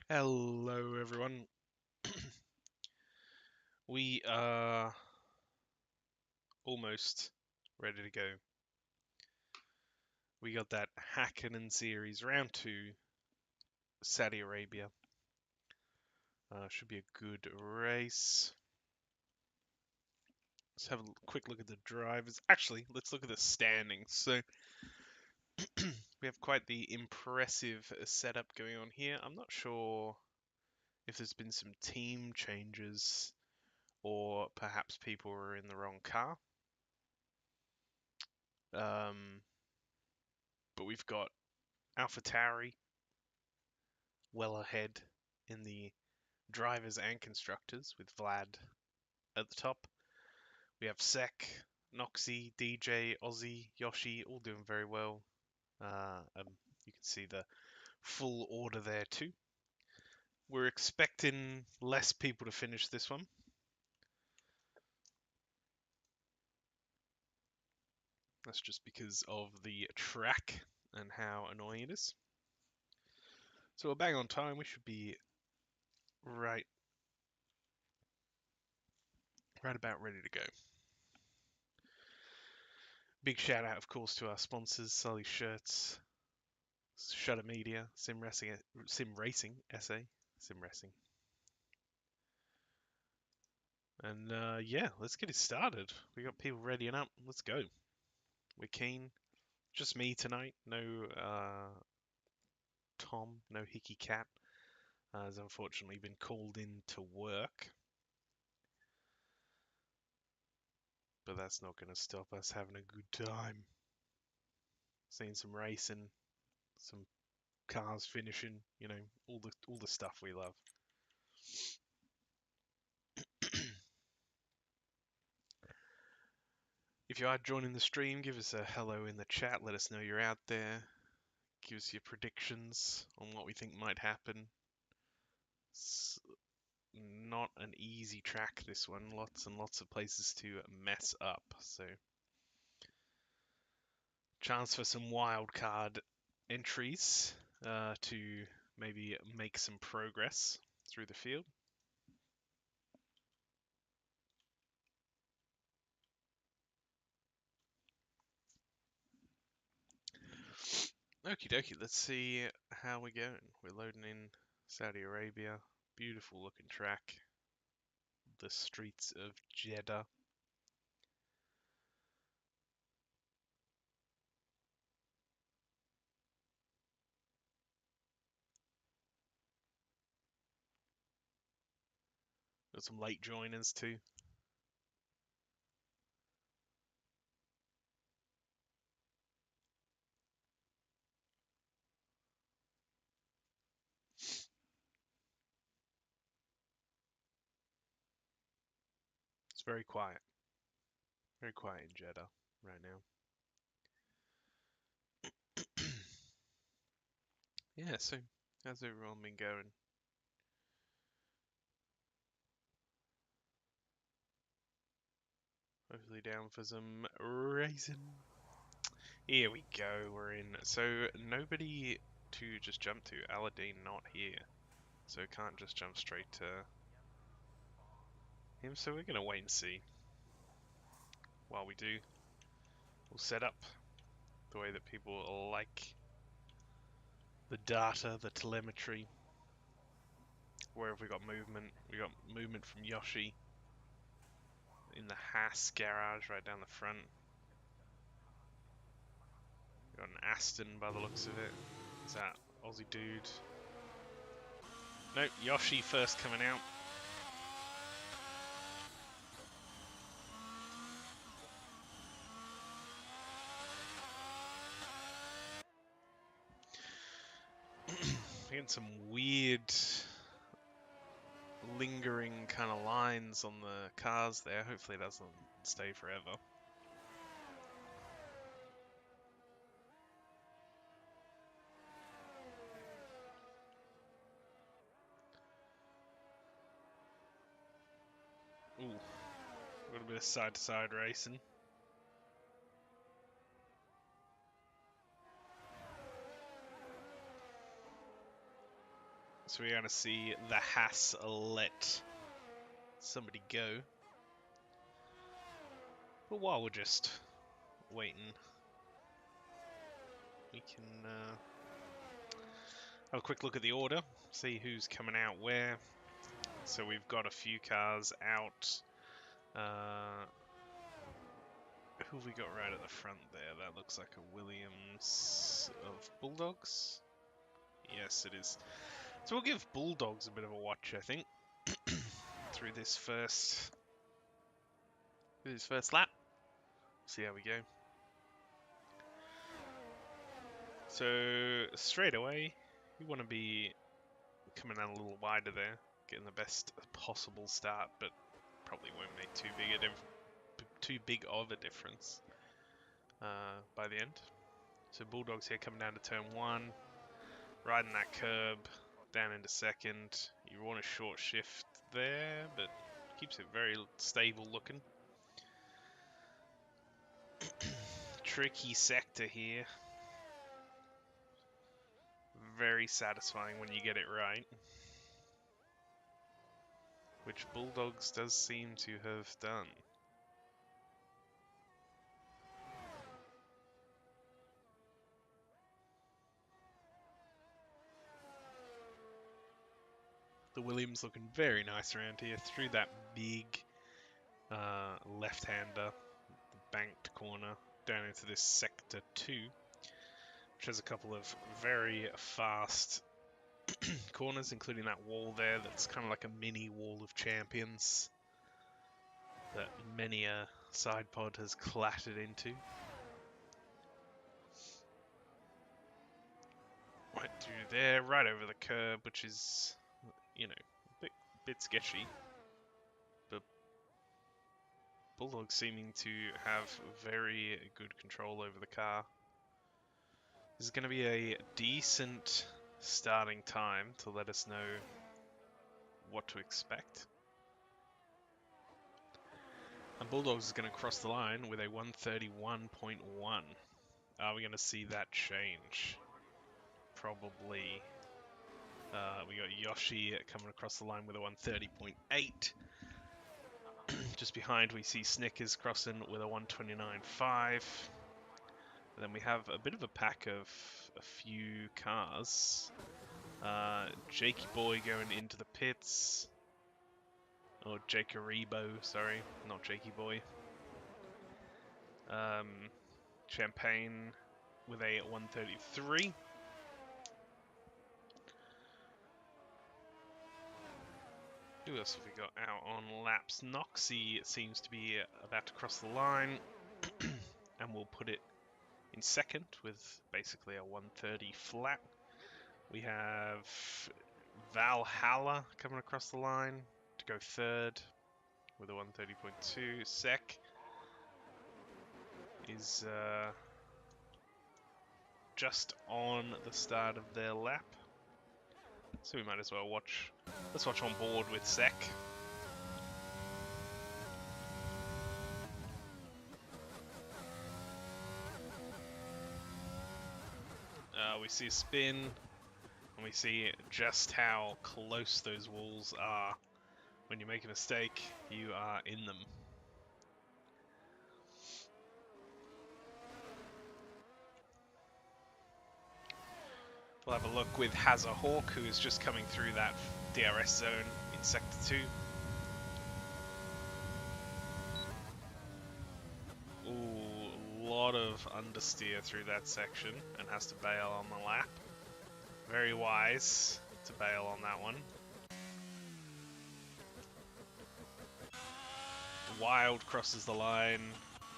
Hello, everyone. We are almost ready to go. We got that Hakkinen series, round two, Saudi Arabia. Should be a good race. Let's have a quick look at the drivers. Actually, let's look at the standings. So, we have quite the impressive setup going on here. I'm not sure if there's been some team changes or perhaps people were in the wrong car. But we've got AlphaTauri well ahead in the drivers and constructors with Vlad at the top. We have Sek, Noxy, DJ, Ozzy, Yoshi all doing very well. You can see the full order there too. We're expecting less people to finish this one. That's just because of the track and how annoying it is. So we're bang on time. We should be right about ready to go. Big shout out, of course, to our sponsors, Sully Shirts, Shutter Media, Sim Racing SA, Sim Racing. And yeah, let's get it started. We got people readying up. Let's go. We're keen. Just me tonight. No Tom, no Hickey Cat. Has unfortunately been called in to work. But that's not going to stop us having a good time. Seeing some racing, some cars finishing, you know, all the stuff we love. If you are joining the stream, give us a hello in the chat. Let us know you're out there. Give us your predictions on what we think might happen. It's not an easy track, this one. Lots and lots of places to mess up. So, chance for some wild card entries to maybe make some progress through the field. Okie dokie, let's see how we're going. We're loading in Saudi Arabia. Beautiful looking track. The streets of Jeddah. Got some late joiners too. It's very quiet. Very quiet in Jeddah right now. Yeah, so how's everyone been going? Hopefully down for some racing. Here we go, we're in. So nobody to just jump to. Aladdin not here. So can't just jump straight to him. So we're going to wait and see. While we do, we'll set up the way that people like the data, the telemetry. Where have we got movement? We got movement from Yoshi in the Haas garage right down the front. We got an Aston by the looks of it. Is that Aussie dude? Nope, Yoshi first coming out. Getting some weird lingering kind of lines on the cars there. Hopefully it doesn't stay forever. Ooh, a little bit of side-to-side racing. So we're going to see the Haas let somebody go. But while we're just waiting, we can have a quick look at the order, see who's coming out where. So we've got a few cars out. Who have we got right at the front there? That looks like a Williams of Bulldogs. Yes, it is. So we'll give Bulldogs a bit of a watch, I think, through this first lap. See how we go. So straight away, we want to be coming out a little wider there, getting the best possible start, but probably won't make too big of a difference by the end. So Bulldogs here coming down to turn 1, riding that curb down into second. You want a short shift there, but keeps it very stable looking. Tricky sector here. Very satisfying when you get it right. Which Bulldogs does seem to have done. The Williams looking very nice around here through that big left-hander, the banked corner, down into this sector 2, which has a couple of very fast corners, including that wall there that's kind of like a mini wall of champions that many a side pod has clattered into. Right through there, right over the curb, which is, you know, a bit sketchy. But Bulldog seeming to have very good control over the car. This is going to be a decent starting time to let us know what to expect. And Bulldogs is going to cross the line with a 131.1. Are we going to see that change? Probably. We got Yoshi coming across the line with a 130.8. Just behind we see Snickers crossing with a 129.5. And then we have a bit of a pack of a few cars. Jakey Boy going into the pits. Or Jakeribo, sorry, not Jakey Boy. Champagne with a 133. Who else have we got out on laps? Noxy seems to be about to cross the line. And we'll put it in second with basically a 130 flat. We have Valhalla coming across the line to go third with a 130.2. Sec is just on the start of their lap. So we might as well watch. Let's watch on board with Sec. We see a spin, and we see just how close those walls are. When you make a mistake, you are in them. We'll have a look with Hazahawk, who is just coming through that DRS zone in Sector 2. Ooh, a lot of understeer through that section and has to bail on the lap. Very wise to bail on that one. Wild crosses the line,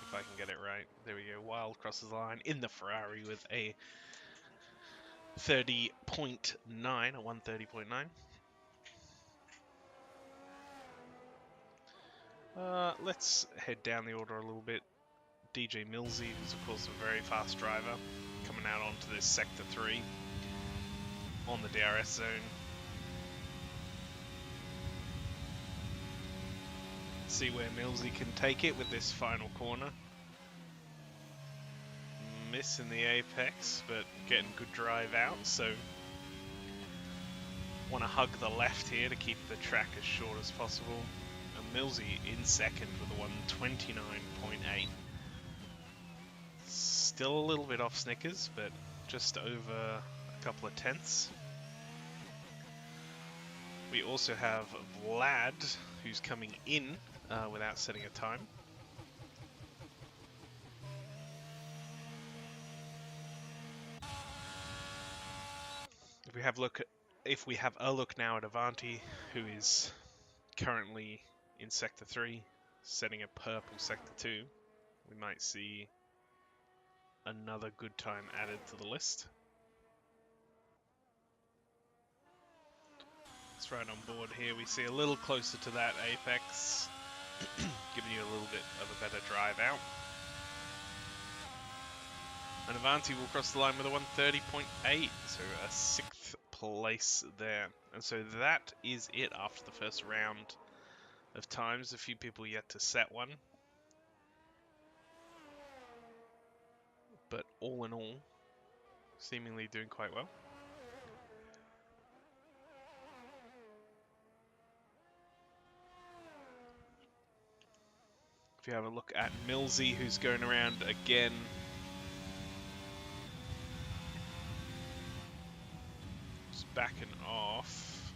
if I can get it right. There we go, Wild crosses the line in the Ferrari with a 30.9, a 130.9. Let's head down the order a little bit. DJ Millsy, who's of course a very fast driver, coming out onto this Sector 3 on the DRS zone. See where Millsy can take it with this final corner. Missing the apex, but getting good drive out, so Want to hug the left here to keep the track as short as possible. And Millsy in second with a 129.8. Still a little bit off Snickers, but just over a couple of tenths. We also have Vlad, who's coming in without setting a time. If we have a look now at Avanti, who is currently in Sector 3, setting a purple Sector 2, we might see another good time added to the list. It's right on board here. We see a little closer to that apex, giving you a little bit of a better drive out. And Avanti will cross the line with a 130.8, so a 6th place there. And so that is it after the first round of times. A few people yet to set one. But all in all, seemingly doing quite well. If you have a look at Millsy, who's going around again. Just backing off.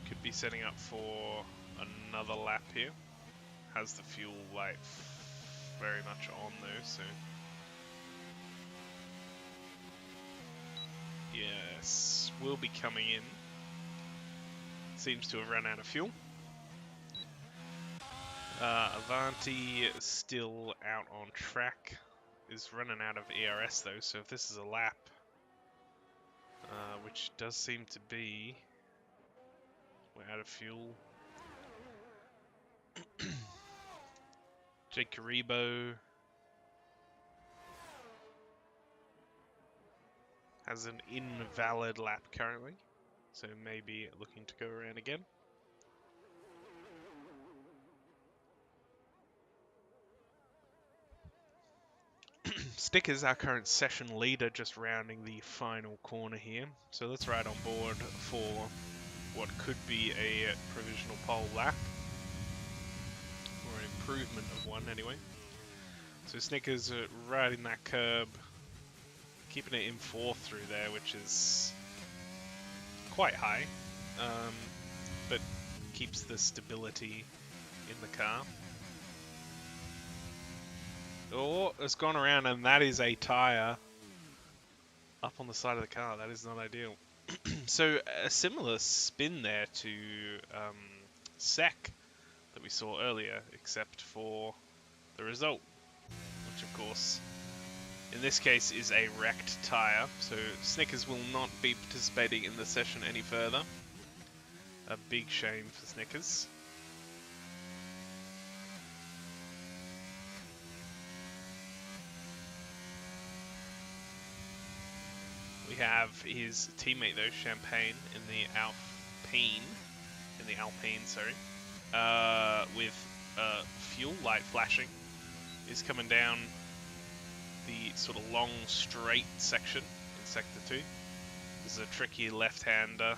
Could be setting up for another lap here. Has the fuel light very much on though, so... Yes, will be coming in. Seems to have run out of fuel. Avanti still out on track. Is running out of ERS though, so if this is a lap, which does seem to be, we're out of fuel. Jake Karibo has an invalid lap currently, so maybe looking to go around again. Stickers, our current session leader, just rounding the final corner here. So let's ride on board for what could be a provisional pole lap, or an improvement of one anyway. So Snickers riding that curb, keeping it in 4th through there, which is quite high, but keeps the stability in the car. Oh, it's gone around, and that is a tyre up on the side of the car. That is not ideal. So a similar spin there to Sec that we saw earlier, except for the result, which of course in this case is a wrecked tyre. So Snickers will not be participating in the session any further. A big shame for Snickers. We have his teammate though, Champagne, in the Alpine, sorry, with fuel light flashing, is coming down the sort of long straight section in Sector 2. This is a tricky left-hander.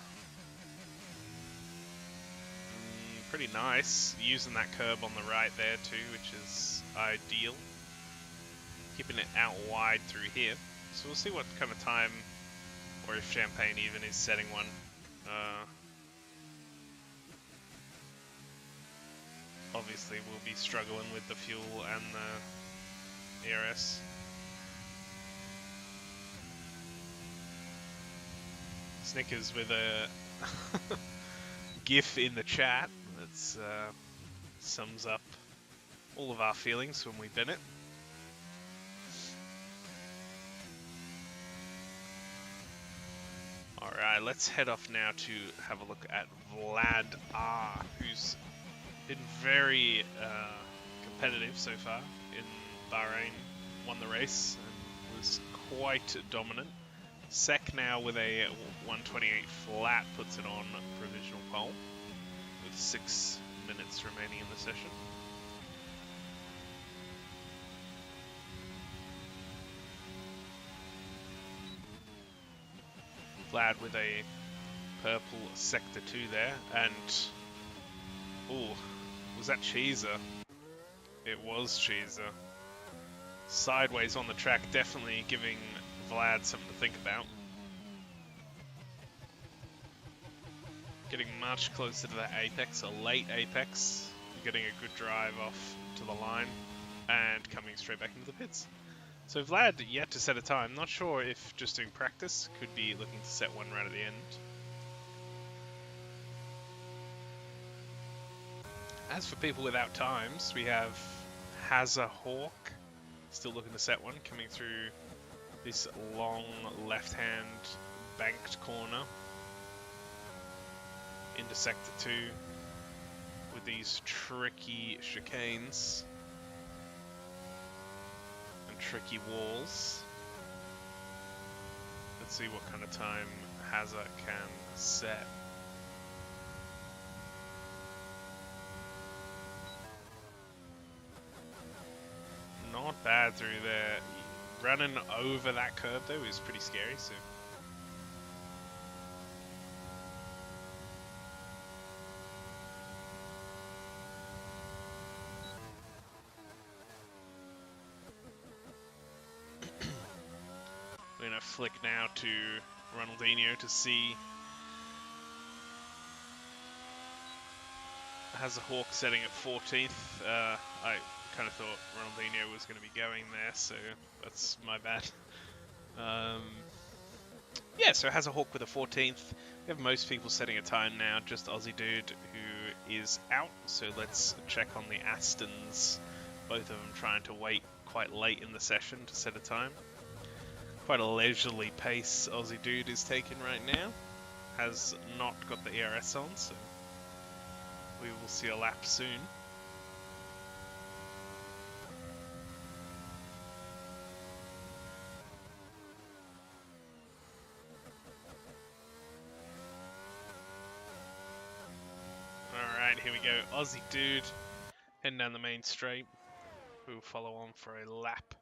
Pretty nice, using that curb on the right there too, which is ideal. Keeping it out wide through here. So we'll see what kind of time, or if Champagne even is setting one. Obviously we'll be struggling with the fuel and the ERS. Snickers with a GIF in the chat that sums up all of our feelings when we bin it. Alright, let's head off now to have a look at Vlad R, who's been very competitive so far in Bahrain, won the race and was quite dominant. Sec now with a 128 flat puts it on provisional pole with 6 minutes remaining in the session. Vlad with a purple sector 2 there, and ooh, was that Cheeser? It was Cheeser. Sideways on the track, definitely giving Vlad something to think about. Getting much closer to that apex, a late apex, getting a good drive off to the line, and coming straight back into the pits. So Vlad yet to set a time. Not sure if just doing practice, could be looking to set one right at the end. As for people without times, we have Hakkinen, still looking to set one, coming through this long left-hand banked corner into sector 2 with these tricky chicanes and tricky walls. Let's see what kind of time Hazza can set. Not bad through there. Running over that curve though is pretty scary, so we're gonna flick now to Ronaldinho to see. Has a Hawk setting at 14th. I kind of thought Ronaldinho was going to be going there, so that's my bad. Yeah, so has a Hawk with a 14th. We have most people setting a time now, just Aussie Dude who is out, so let's check on the Astons. Both of them trying to wait quite late in the session to set a time. Quite a leisurely pace Aussie Dude is taking right now. Has not got the ERS on, so we will see a lap soon. Alright, here we go. Aussie Dude heading down the main straight. We will follow on for a lap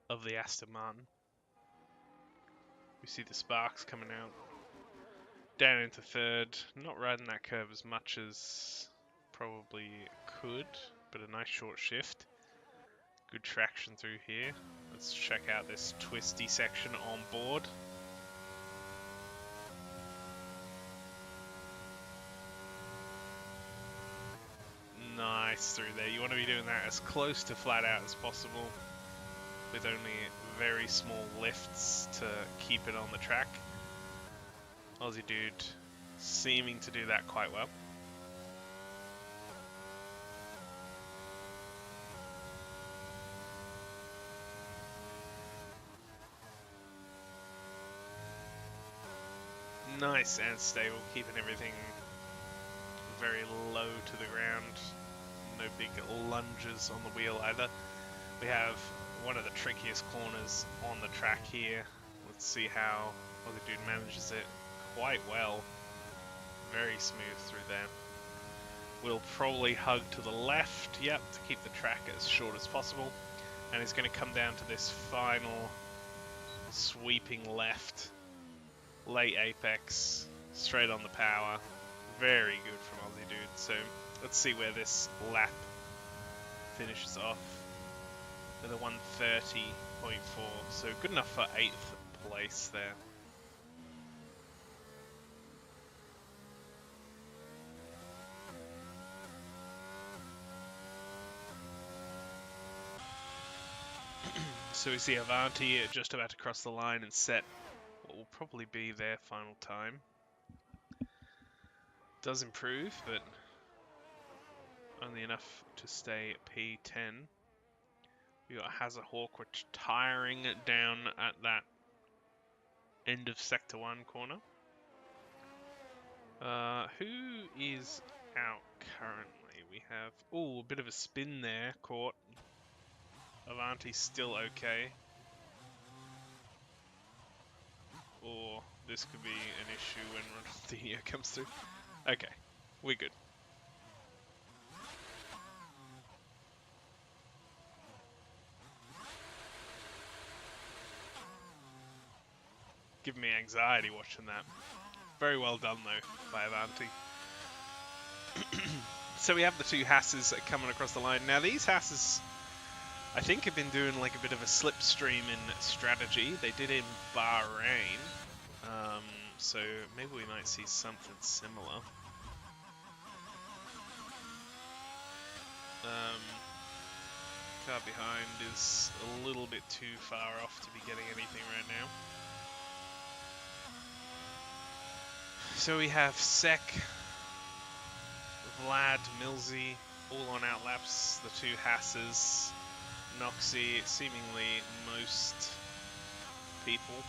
of the Aston Martin. We see the sparks coming out. Down into third. Not riding that curve as much as probably could, but a nice short shift. Good traction through here. Let's check out this twisty section on board. Nice through there. You want to be doing that as close to flat out as possible, with only very small lifts to keep it on the track. Aussie Dude seeming to do that quite well. Nice and stable, keeping everything very low to the ground. No big lunges on the wheel either. We have one of the trickiest corners on the track here. Let's see how Aussie Dude manages it quite well. Very smooth through there. We'll probably hug to the left, yep, to keep the track as short as possible. And it's going to come down to this final sweeping left. Late apex, straight on the power. Very good from Aussie Dude. So let's see where this lap finishes off with a 130.4. So good enough for 8th place there. So we see Avanti just about to cross the line and set what will probably be their final time. Does improve, but only enough to stay at P10. We got Hazza Hawk, which tiring down at that end of Sector 1 corner. Who is out currently? We have, oh, a bit of a spin there, caught. Avanti's still okay. Or this could be an issue when Ronaldinho comes through. Okay, we're good. Giving me anxiety watching that. Very well done, though, by Avanti. So we have the two Hasses coming across the line. Now, these Hasses, I think, have been doing like a bit of a slipstream in strategy. They did in Bahrain. So maybe we might see something similar. Car behind is a little bit too far off to be getting anything right now. So we have Sek, Vlad, Milzy, all on outlaps. The two Hasses, Noxy, seemingly most people.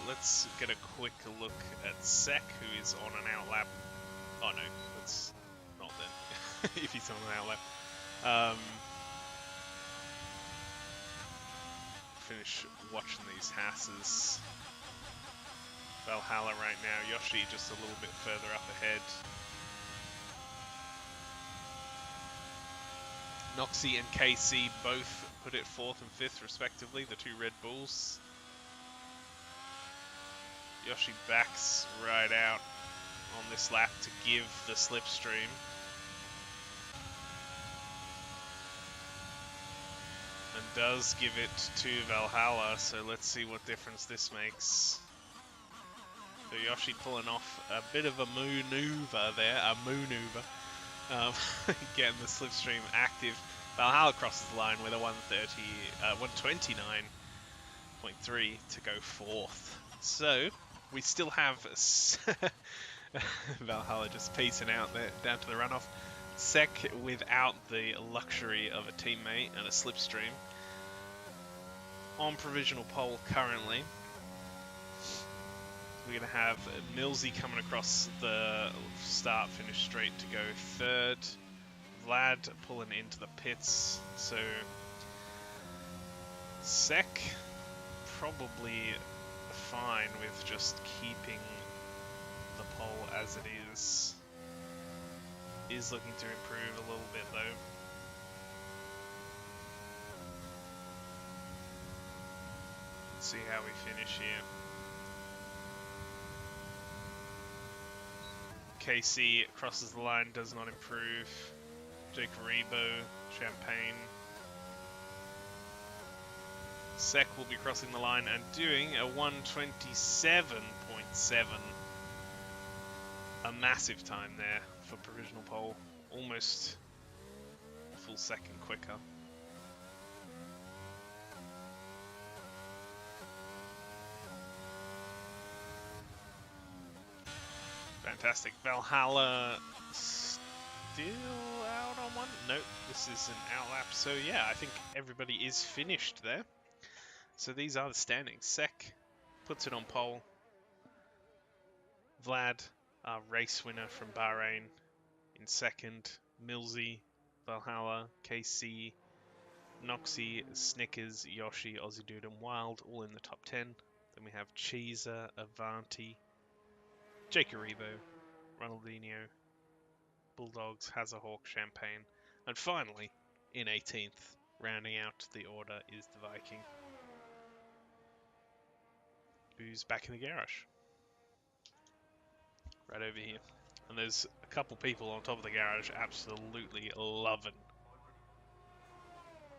Let's get a quick look at Sek, who is on an outlap. Oh no, that's not then, if he's on an outlap. Finish watching these Hasses. Valhalla right now, Yoshi just a little bit further up ahead. Noxy and KC both put it 4th and 5th respectively, the two Red Bulls. Yoshi backs right out on this lap to give the slipstream. And does give it to Valhalla, so let's see what difference this makes. So Yoshi pulling off a bit of a maneuver there, getting the slipstream active. Valhalla crosses the line with a 129.3 to go 4th. So we still have Valhalla just pacing out there down to the runoff. Sek without the luxury of a teammate and a slipstream. On provisional pole currently. We're going to have Milzy coming across the start-finish straight to go 3rd. Vlad pulling into the pits. So Sek probably fine with just keeping the pole as it is. Is looking to improve a little bit though. Let's see how we finish here. KC crosses the line, does not improve. Jake Rebo, Champagne. Sek will be crossing the line and doing a 127.7. A massive time there for provisional pole. Almost a full second quicker. Fantastic. Valhalla still out on one? Nope, this is an outlap. So yeah, I think everybody is finished there. So these are the standings. Sek puts it on pole. Vlad, our race winner from Bahrain, in 2nd. Milzy, Valhalla, KC, Noxy, Snickers, Yoshi, Aussie Dude and Wild all in the top 10. Then we have Cheezer, Avanti, Jake Aribo, Ronaldinho, Bulldogs, Hazahawk, Champagne, and finally, in 18th, rounding out the order, is the Viking, who's back in the garage. Right over here. And there's a couple people on top of the garage absolutely loving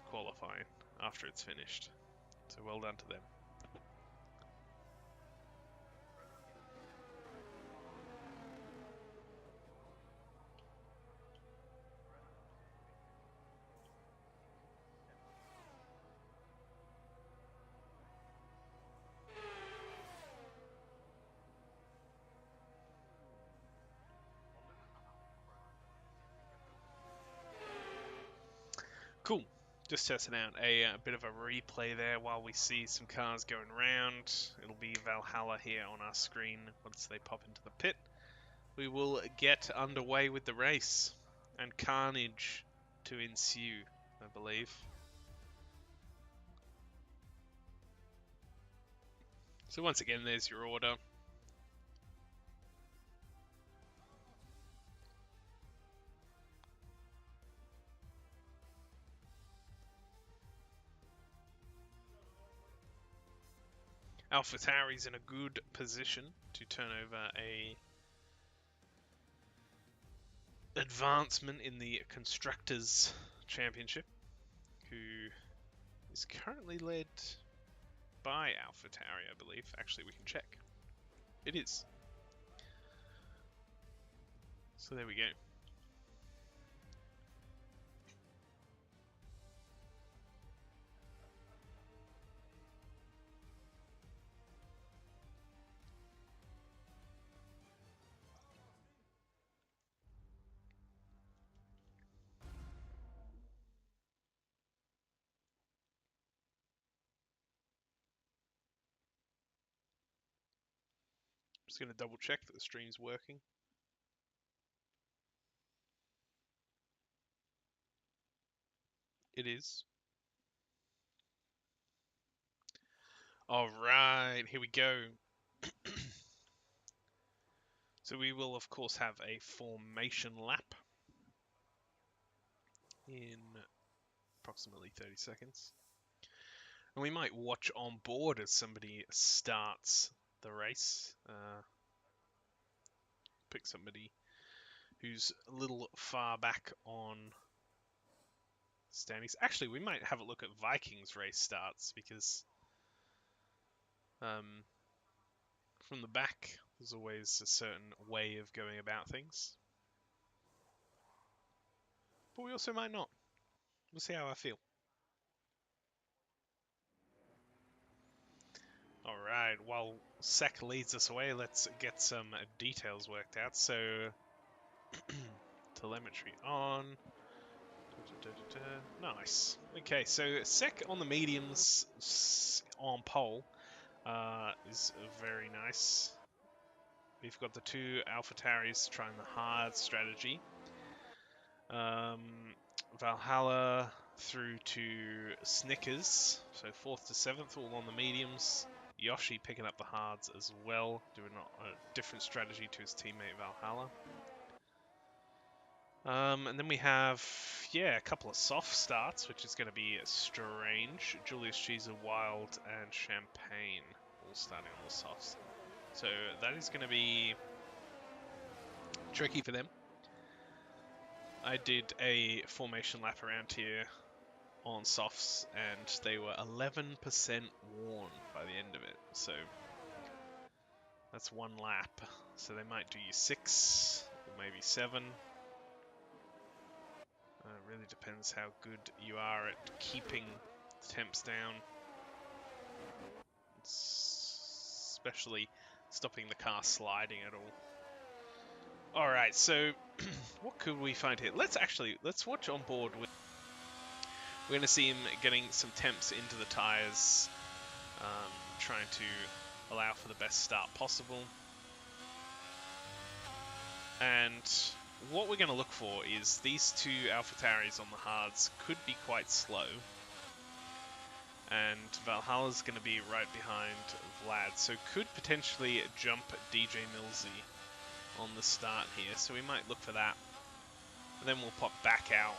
qualifying after it's finished. So well done to them. Cool. Just testing out a bit of a replay there while we see some cars going around. It'll be Valhalla here on our screen once they pop into the pit. We will get underway with the race and carnage to ensue, I believe. So once again, there's your order. AlphaTauri's in a good position to turn over a advancement in the Constructors' Championship, who is currently led by AlphaTauri, I believe. Actually, we can check. It is. So there we go. Just going to double check that the stream's working. It is. Alright, here we go. So we will, of course, have a formation lap in approximately 30 seconds. And we might watch on board as somebody starts the race. Pick somebody who's a little far back on standings. Actually, we might have a look at Vikings race starts, because from the back, there's always a certain way of going about things. But we also might not. We'll see how I feel. Alright, while Sek leads us away, let's get some details worked out. So, telemetry on. Nice. Okay, so Sek on the mediums on pole is very nice. We've got the two AlphaTauris trying the hard strategy. Valhalla through to Snickers, so 4th to 7th, all on the mediums. Yoshi picking up the hards as well, doing a different strategy to his teammate Valhalla. And then we have, a couple of soft starts, which is going to be strange. Julius Caesar, Wild, and Champagne all starting on the softs. So that is going to be tricky for them. I did a formation lap around here on softs, and they were 11% worn by the end of it. So that's one lap. So they might do you 6 or maybe 7. It really depends how good you are at keeping the temps down. Especially stopping the car sliding at all. Alright, so what could we find here? Let's watch on board. We're going to see him getting some temps into the tyres, trying to allow for the best start possible. And what we're going to look for is these two AlphaTauris on the hards could be quite slow. And Valhalla's going to be right behind Vlad, so could potentially jump DJ Millsy on the start here. So we might look for that. And then we'll pop back out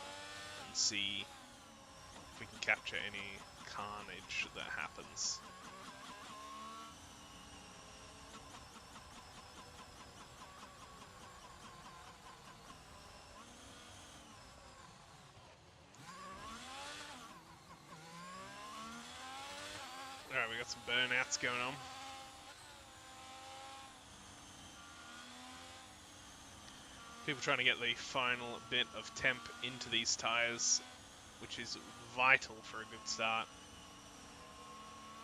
and see if we can capture any carnage that happens. Alright, we got some burnouts going on. People trying to get the final bit of temp into these tyres, which is vital for a good start.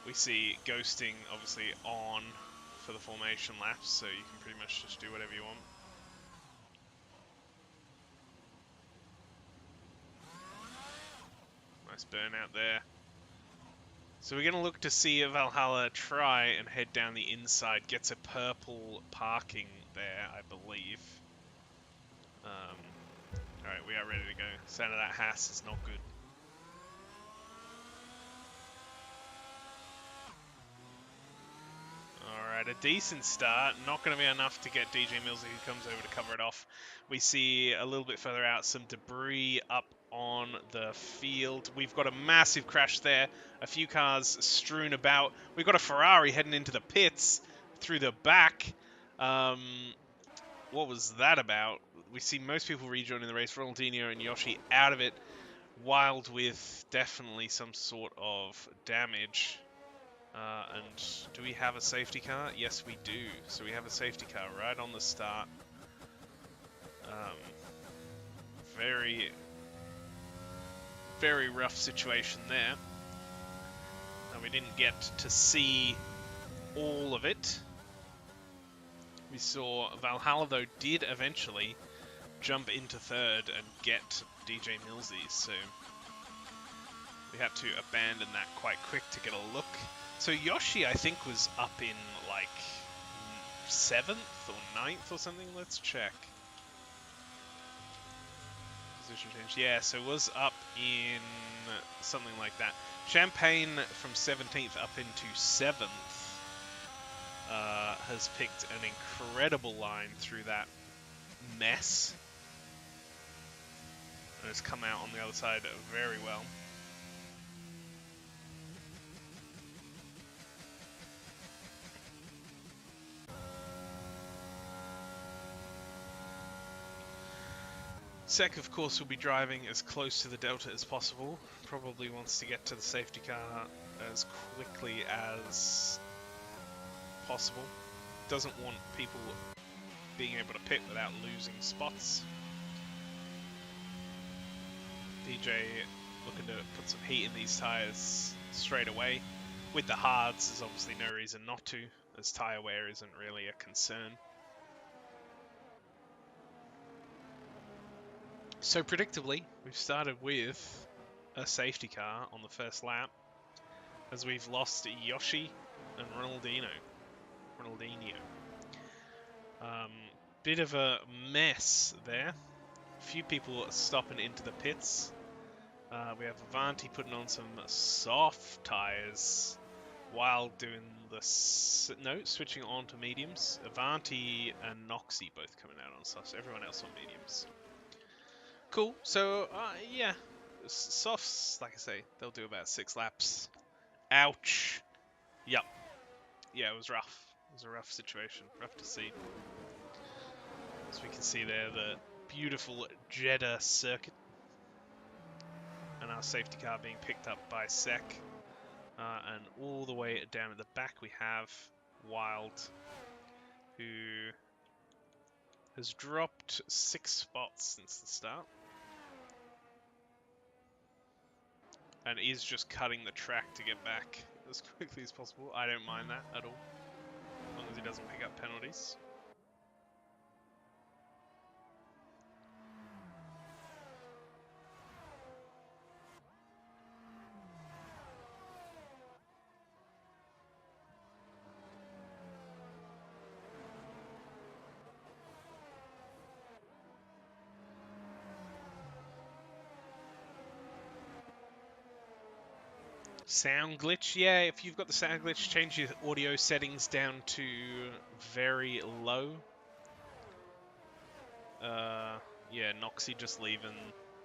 We see ghosting obviously on for the formation laps, so you can pretty much just do whatever you want. Nice burnout there. So we're going to look to see if Valhalla try and head down the inside. Gets a purple parking there, I believe. Alright, we are ready to go. Sound of that Haas is not good. Alright, a decent start. Not going to be enough to get DJ Millsy, who comes over to cover it off. We see a little bit further out some debris up on the field. We've got a massive crash there. A few cars strewn about. We've got a Ferrari heading into the pits through the back. What was that about? We see most people rejoining the race. Ronaldinho and Yoshi out of it. Wild with definitely some sort of damage. And do we have a safety car? Yes, we do. So we have a safety car right on the start. Very, very rough situation there. And we didn't get to see all of it. We saw Valhalla, though, did eventually jump into third and get DJ Millsy, so we had to abandon that quite quick to get a look. So Yoshi, I think, was up in, like, 7th or 9th or something. Let's check. Position change. Yeah, so it was up in something like that. Champagne from 17th up into 7th has picked an incredible line through that mess. And has come out on the other side very well. Sek, of course, will be driving as close to the Delta as possible. Probably wants to get to the safety car as quickly as possible. Doesn't want people being able to pit without losing spots. DJ looking to put some heat in these tyres straight away. With the hards, there's obviously no reason not to, as tyre wear isn't really a concern. So predictably, we've started with a safety car on the first lap, as we've lost Yoshi and Ronaldinho. Bit of a mess there. Few people stopping into the pits. We have Avanti putting on some soft tyres while doing the... switching on to mediums. Avanti and Noxy both coming out on softs. Everyone else on mediums. Cool. So, yeah. Softs, like I say, they'll do about 6 laps. Ouch. Yep. Yeah, it was rough. It was a rough situation. Rough to see. As we can see there, the beautiful Jeddah circuit. And our safety car being picked up by Sek. And all the way down at the back we have Wild, who has dropped 6 spots since the start. And is just cutting the track to get back as quickly as possible. I don't mind that at all, as long as he doesn't pick up penalties. Sound glitch, yeah, if you've got the sound glitch, change your audio settings down to very low. Yeah, Noxy just leaving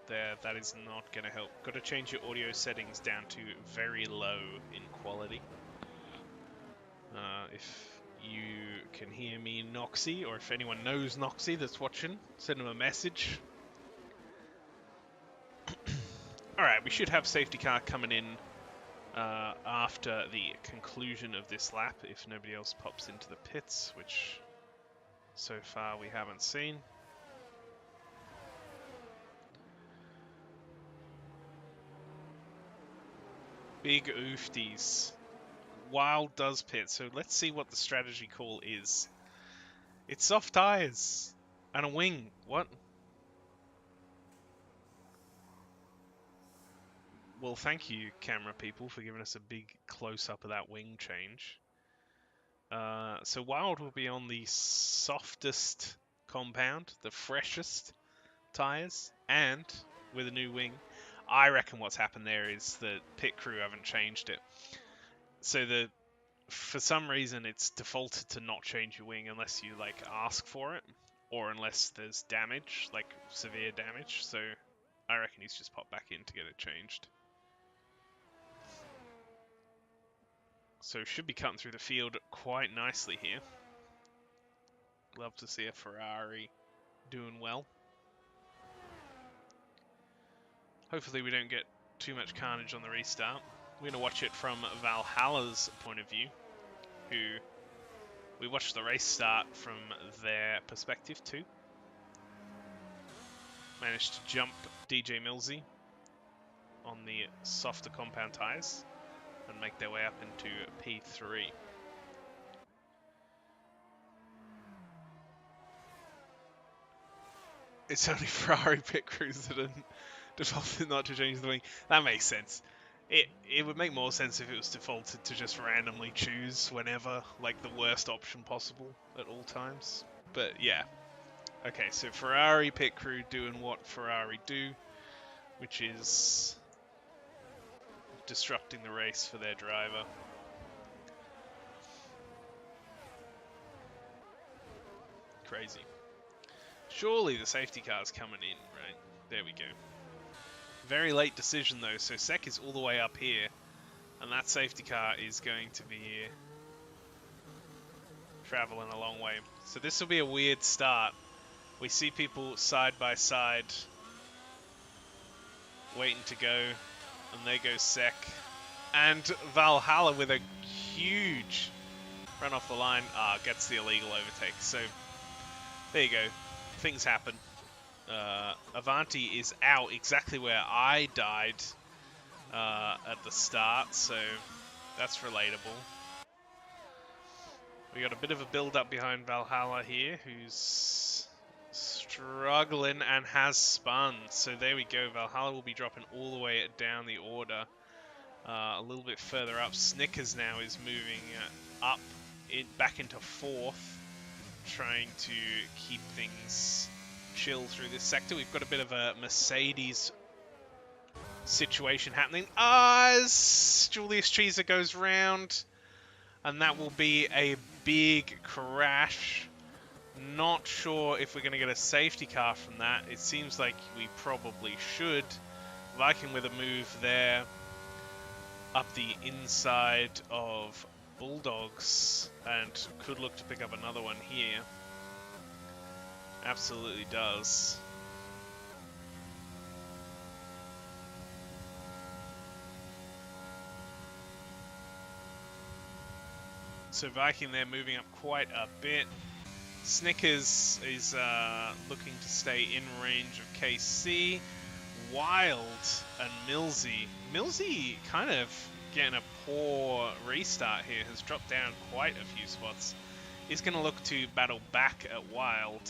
there, that is not going to help. Got to change your audio settings down to very low in quality. If you can hear me, Noxy, or if anyone knows Noxy that's watching, send him a message. Alright, we should have safety car coming in after the conclusion of this lap, if nobody else pops into the pits, which so far we haven't seen. Big oofties. Wild does pit, so let's see what the strategy call is. It's soft tyres and a wing. What? Well, thank you, camera people, for giving us a big close-up of that wing change. So Wild will be on the softest compound, the freshest tyres, and with a new wing. I reckon what's happened there is the pit crew haven't changed it. So for some reason it's defaulted to not change your wing unless you like ask for it, or unless there's damage, like severe damage. So I reckon he's just popped back in to get it changed. So should be cutting through the field quite nicely here. Love to see a Ferrari doing well. Hopefully we don't get too much carnage on the restart. We're going to watch it from Valhalla's point of view, who we watched the race start from their perspective too. Managed to jump DJ Millsy on the softer compound tyres and make their way up into P3. It's only Ferrari pit crews that are defaulted not to change the wing. That makes sense. It would make more sense if it was defaulted to just randomly choose whenever, like the worst option possible at all times. But yeah. Okay, so Ferrari pit crew doing what Ferrari do, which is disrupting the race for their driver. Crazy. Surely the safety car's coming in, right? There we go. Very late decision though, so Sek is all the way up here, and that safety car is going to be traveling a long way. So this will be a weird start. We see people side by side waiting to go, and there goes Sek. And Valhalla with a huge run off the line, gets the illegal overtake. So there you go, things happen. Avanti is out exactly where I died at the start, so that's relatable. We got a bit of a build-up behind Valhalla here, who's struggling and has spun. So there we go, Valhalla will be dropping all the way down the order. A little bit further up, Snickers now is moving up back into 4th, trying to keep things chill through this sector. We've got a bit of a Mercedes situation happening as Julius Cheeser goes round, and that will be a big crash. Not sure if we're going to get a safety car from that. It seems like we probably should. Viking with a move there up the inside of Bulldogs, and could look to pick up another one here. Absolutely does. So Viking there moving up quite a bit. Snickers is looking to stay in range of KC. Wild and Millsy. Millsy kind of getting a poor restart here, has dropped down quite a few spots. He's going to look to battle back at Wild.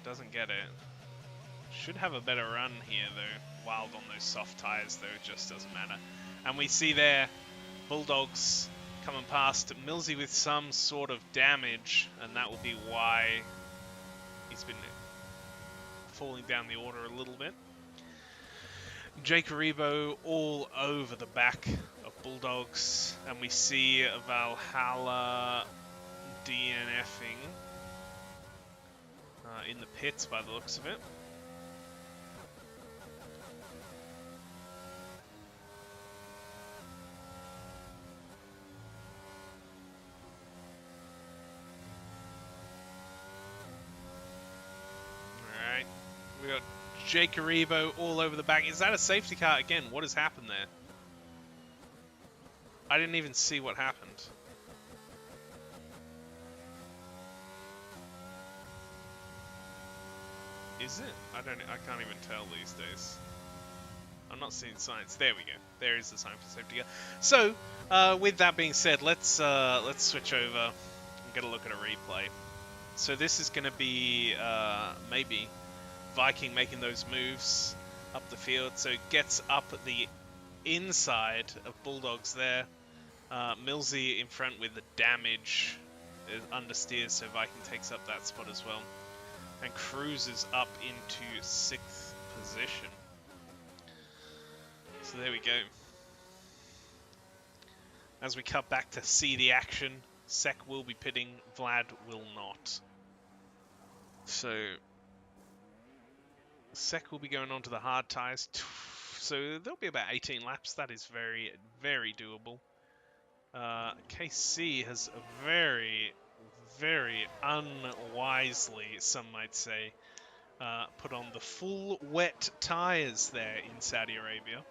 Doesn't get it. Should have a better run here though. Wild on those soft tyres though, it just doesn't matter. And we see there Bulldogs coming past Millsy with some sort of damage, and that will be why he's been falling down the order a little bit. Jake Aribo all over the back of Bulldogs, and we see Valhalla DNFing in the pits by the looks of it. Alright, we got Jake Aribo all over the back. Is that a safety car again? What has happened there? I didn't even see what happened. Is it? I can't even tell these days. I'm not seeing signs. There we go. There is the sign for safety car. So, with that being said, let's switch over and get a look at a replay. So this is going to be maybe Viking making those moves up the field. So it gets up the inside of Bulldogs there. Millsy in front with the damage. It understeers, so Viking takes up that spot as well. And cruises up into 6th position. So there we go. As we cut back to see the action, Sek will be pitting, Vlad will not. So Sek will be going on to the hard tyres, so there'll be about 18 laps. That is very, very doable. KC has very, very unwisely, some might say, put on the full wet tyres there in Saudi Arabia.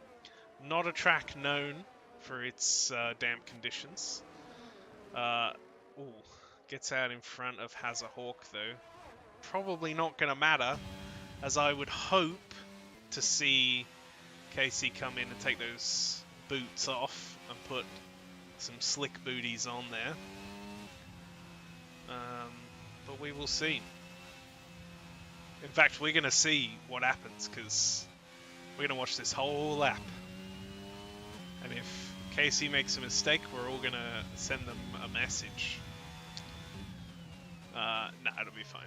Not a track known for its damp conditions. Gets out in front of Hawk though. Probably not going to matter, as I would hope to see Casey come in and take those boots off and put some slick booties on there. But we will see. In fact, we're going to see what happens, because we're going to watch this whole lap. And if Casey makes a mistake, we're all going to send them a message. Nah, it'll be fine.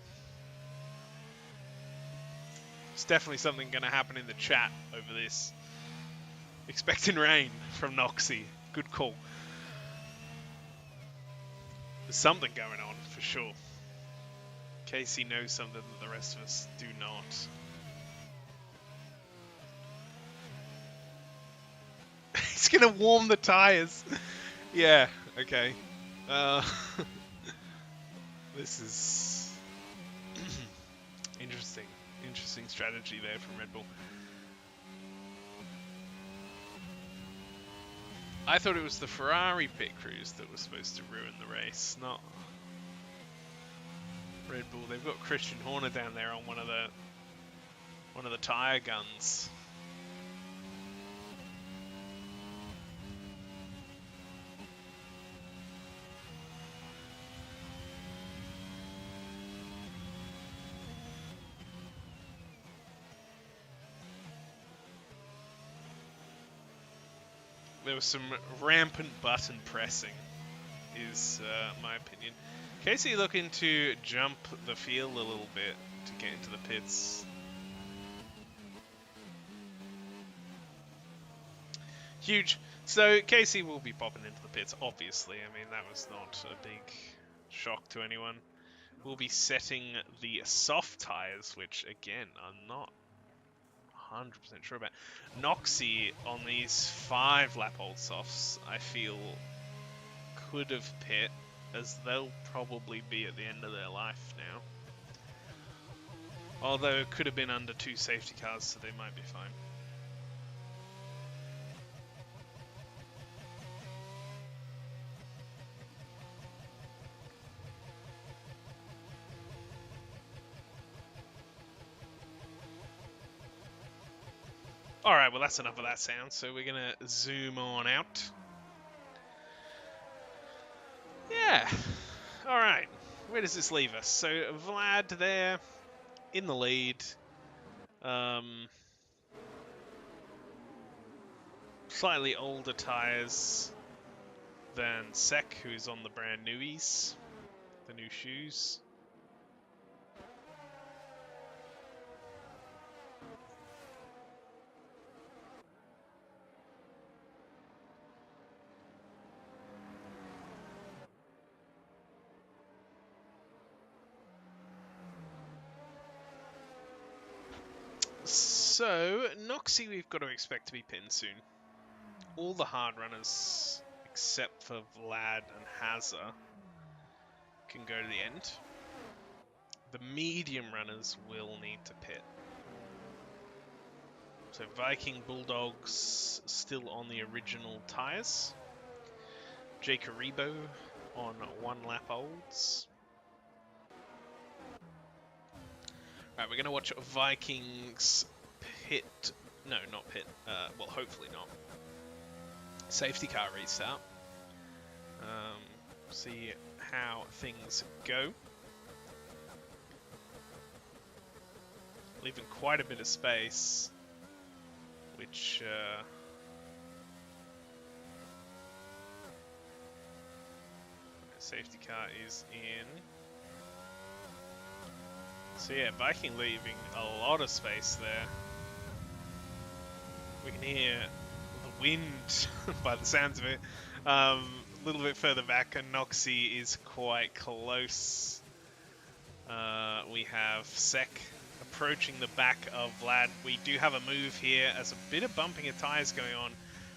There's definitely something going to happen in the chat over this. Expecting rain from Noxie. Good call. There's something going on, for sure. Casey knows something that the rest of us do not. He's going to warm the tyres. Yeah, okay. This is interesting. Interesting strategy there from Red Bull. I thought it was the Ferrari pit crews that was supposed to ruin the race, not Red Bull. They've got Christian Horner down there on one of the tyre guns. There was some rampant button pressing, is my opinion. Casey looking to jump the field a little bit to get into the pits. Huge. So Casey will be popping into the pits, obviously. I mean, that was not a big shock to anyone. We'll be setting the soft tyres, which, again, I'm not 100% sure about. Noxie on these 5-lap-old softs, I feel, could have pit, as they'll probably be at the end of their life now. Although it could have been under 2 safety cars, so they might be fine. Alright, well that's enough of that sound, so we're gonna zoom on out. Yeah, alright, where does this leave us? So Vlad there, in the lead. Slightly older tyres than Sek, who's on the brand newies, the new shoes. So, Noxie we've got to expect to be pinned soon. All the hard runners, except for Vlad and Hazza, can go to the end. The medium runners will need to pit. So Viking Bulldogs still on the original tyres. Jake Aribo on 1-lap olds. Right, we're going to watch Vikings pit. No, not pit. Well, hopefully not. Safety car restart. See how things go. Leaving quite a bit of space, which safety car is in. So yeah, Viking leaving a lot of space there. We can hear the wind by the sounds of it. A little bit further back, and Noxie is quite close. We have Sek approaching the back of Vlad. We do have a move here as a bit of bumping of tires going on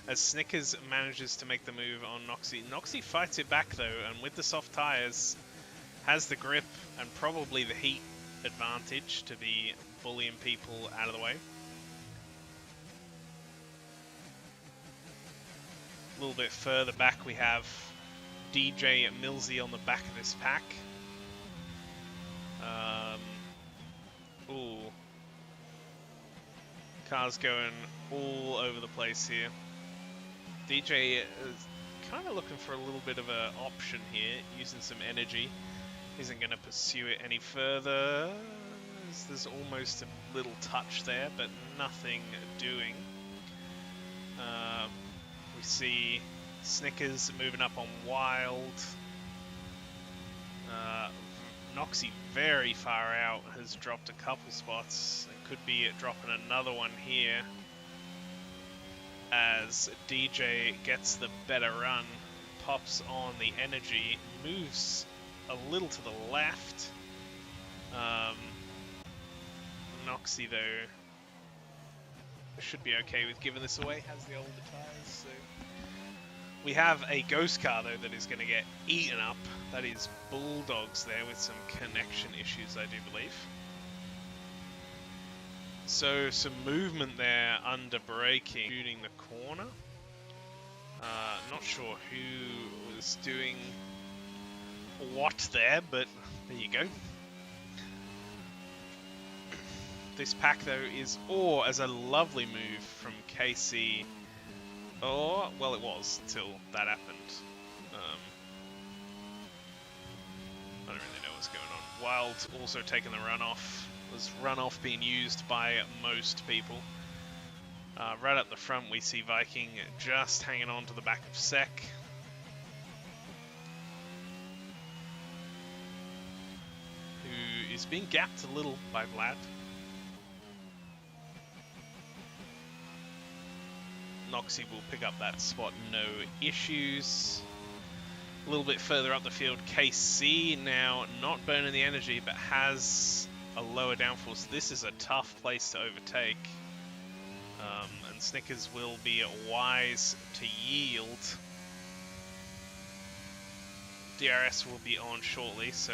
as Snickers manages to make the move on Noxie. Noxie fights it back though, and with the soft tires has the grip and probably the heat advantage to be bullying people out of the way. A little bit further back we have DJ Millsy on the back of this pack. Ooh. Cars going all over the place here. DJ is kind of looking for a little bit of an option here, using some energy. Isn't going to pursue it any further. There's almost a little touch there, but nothing doing. We see Snickers moving up on Wild. Noxie very far out, has dropped a couple spots. It could be dropping another one here as DJ gets the better run, pops on the energy, moves a little to the left. Noxie though should be okay with giving this away, has the older tires, so we have a ghost car though that is going to get eaten up. That is Bulldogs there with some connection issues, I do believe. So some movement there under braking, shooting the corner. Not sure who was doing what there, but there you go. This pack though is, as a lovely move from KC. Well, it was until that happened. I don't really know what's going on. Wild also taking the runoff. Was runoff being used by most people. Right up the front we see Viking just hanging on to the back of Sec. Who is being gapped a little by Vlad. Noxie will pick up that spot, no issues. A little bit further up the field, KC now not burning the energy, but has a lower downforce. So this is a tough place to overtake. And Snickers will be wise to yield. DRS will be on shortly, so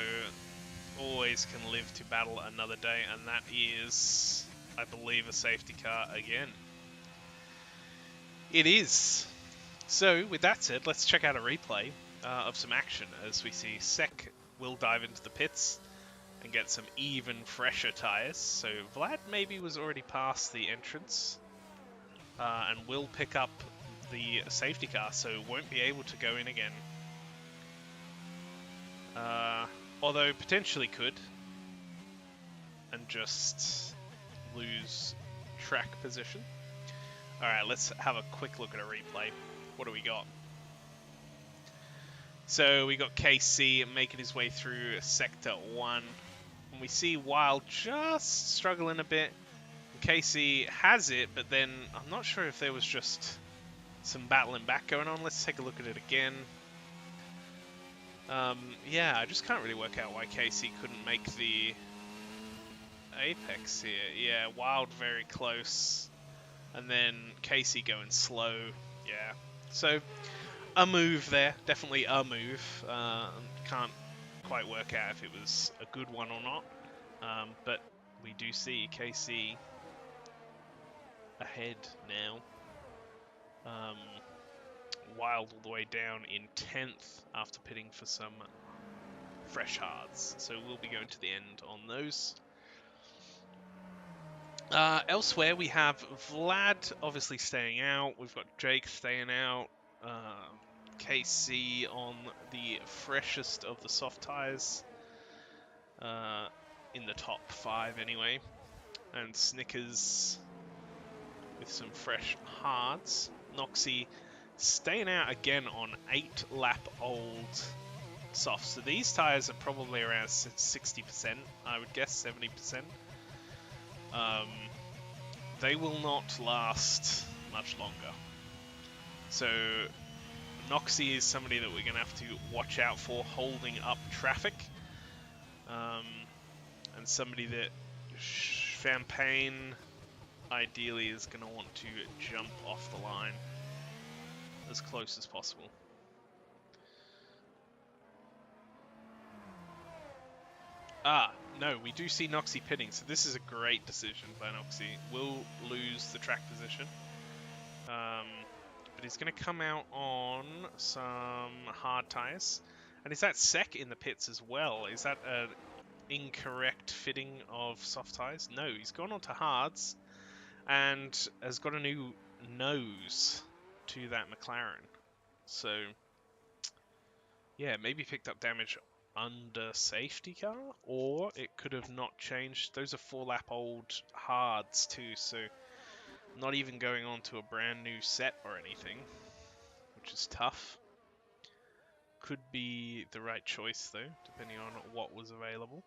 always can live to battle another day, and that is, I believe, a safety car again. It is. So, with that said, let's check out a replay of some action as we see Sec will dive into the pits and get some even fresher tyres. So, Vlad maybe was already past the entrance and will pick up the safety car, so won't be able to go in again. Although potentially could, and just lose track position. Alright, let's have a quick look at a replay. What do we got? So we got KC making his way through Sector 1. And we see Wild just struggling a bit. KC has it, but then I'm not sure if there was just some battling back going on. Let's take a look at it again. Yeah, I just can't really work out why KC couldn't make the apex here. Yeah, Wild very close. And then Casey going slow. Yeah. So, a move there. Definitely a move. Can't quite work out if it was a good one or not. But we do see Casey ahead now. Wild all the way down in 10th after pitting for some fresh hards. So we'll be going to the end on those. Elsewhere, we have Vlad obviously staying out. We've got Jake staying out. KC on the freshest of the soft tyres. In the top 5 anyway. And Snickers with some fresh hards. Noxie staying out again on 8-lap-old softs. So these tyres are probably around 60%, I would guess, 70%. They will not last much longer. So Noxie is somebody that we're going to have to watch out for holding up traffic. And somebody that Champagne ideally is going to want to jump off the line as close as possible. Ah, no, we do see Noxie pitting, so this is a great decision by Noxie. Will lose the track position. But he's going to come out on some hard tyres. And is that Sec in the pits as well? Is that an incorrect fitting of soft tyres? No, he's gone on to hards and has got a new nose to that McLaren. So, yeah, maybe picked up damage under safety car, or it could have not changed. Those are 4-lap old hards too, so not even going on to a brand new set or anything, which is tough. Could be the right choice though, depending on what was available.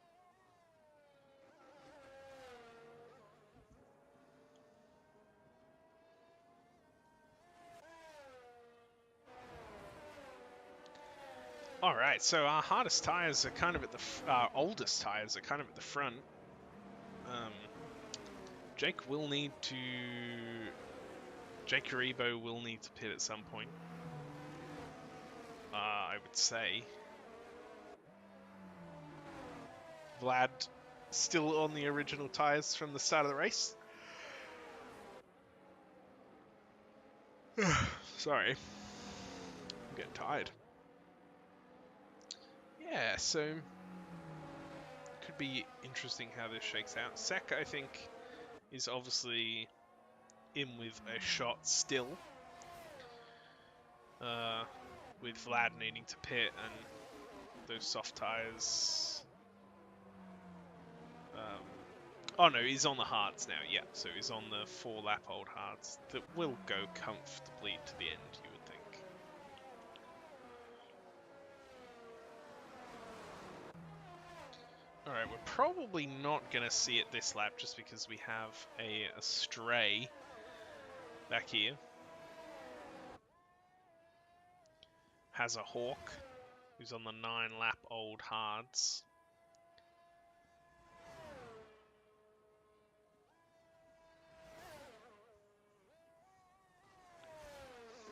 Alright, so our hardest tyres are kind of at our oldest tyres are kind of at the front. Jake Uribo will need to pit at some point. I would say. Vlad still on the original tyres from the start of the race. Sorry. I'm getting tired. Yeah, so could be interesting how this shakes out. Sek, I think, is obviously in with a shot still. With Vlad needing to pit and those soft tyres. Oh no, he's on the hards now, yeah. So he's on the 4-lap old hards that will go comfortably to the end, you would think. Alright, we're probably not going to see it this lap just because we have a stray back here. Has a Hawk, who's on the 9-lap old hards.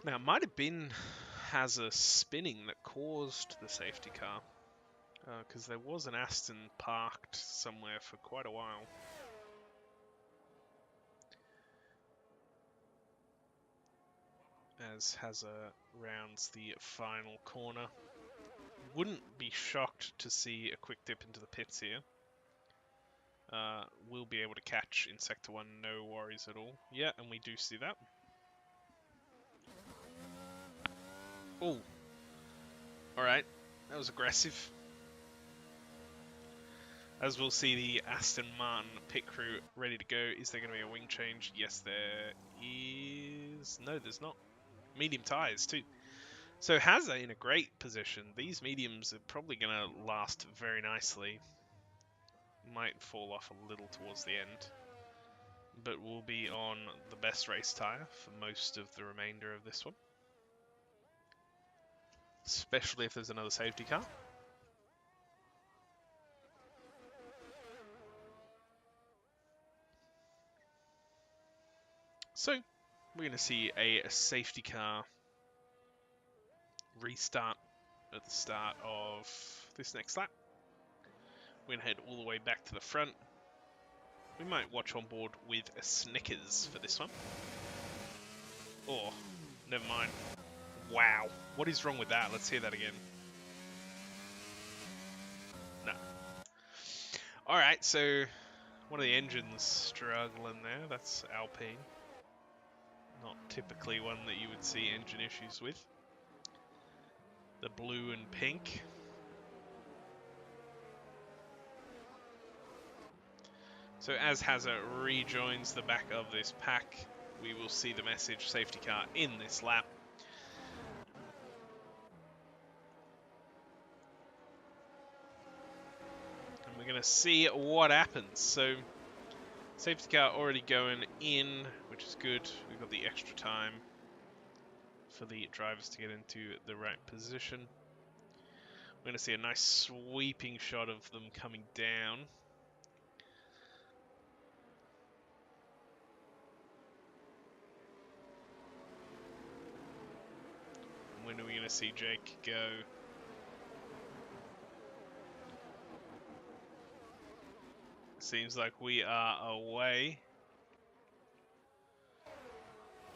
Now, it might have been Hazza spinning that caused the safety car, because there was an Aston parked somewhere for quite a while. As Hazza rounds the final corner. Wouldn't be shocked to see a quick dip into the pits here. We'll be able to catch in Sector 1, no worries at all. Yeah, and we do see that. Oh. Alright, that was aggressive. As we'll see the Aston Martin pit crew ready to go. Is there going to be a wing change? Yes, there is. No, there's not. Medium tyres too. So Hazza in a great position. These mediums are probably going to last very nicely. Might fall off a little towards the end. But we'll be on the best race tyre for most of the remainder of this one. Especially if there's another safety car. So, we're going to see a safety car restart at the start of this next lap. We're going to head all the way back to the front. We might watch on board with a Snickers for this one. Oh, never mind. Wow. What is wrong with that? Let's hear that again. No. Alright, so one of the engines struggling there. That's Alpine. Not typically one that you would see engine issues with. The blue and pink. So as Hazza rejoins the back of this pack, we will see the message safety car in this lap. And we're going to see what happens. So safety car already going in, which is good. We've got the extra time for the drivers to get into the right position. We're going to see a nice sweeping shot of them coming down. When are we going to see Jake go? Seems like we are away.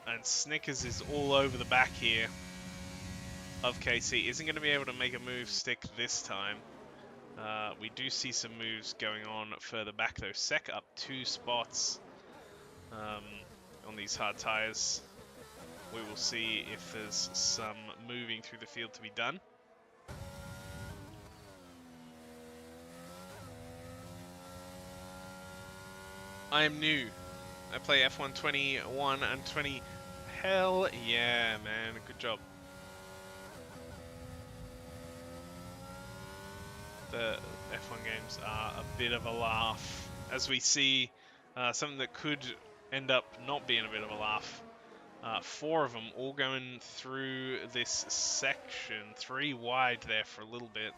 And Snickers is all over the back here of KC. Isn't going to be able to make a move stick this time. We do see some moves going on further back though. Sek up 2 spots on these hard tires. We will see if there's some moving through the field to be done. I am new. I play F1 21 and 20. Hell yeah, man. Good job. The F1 games are a bit of a laugh. As we see something that could end up not being a bit of a laugh. 4 of them all going through this section. 3 wide there for a little bit.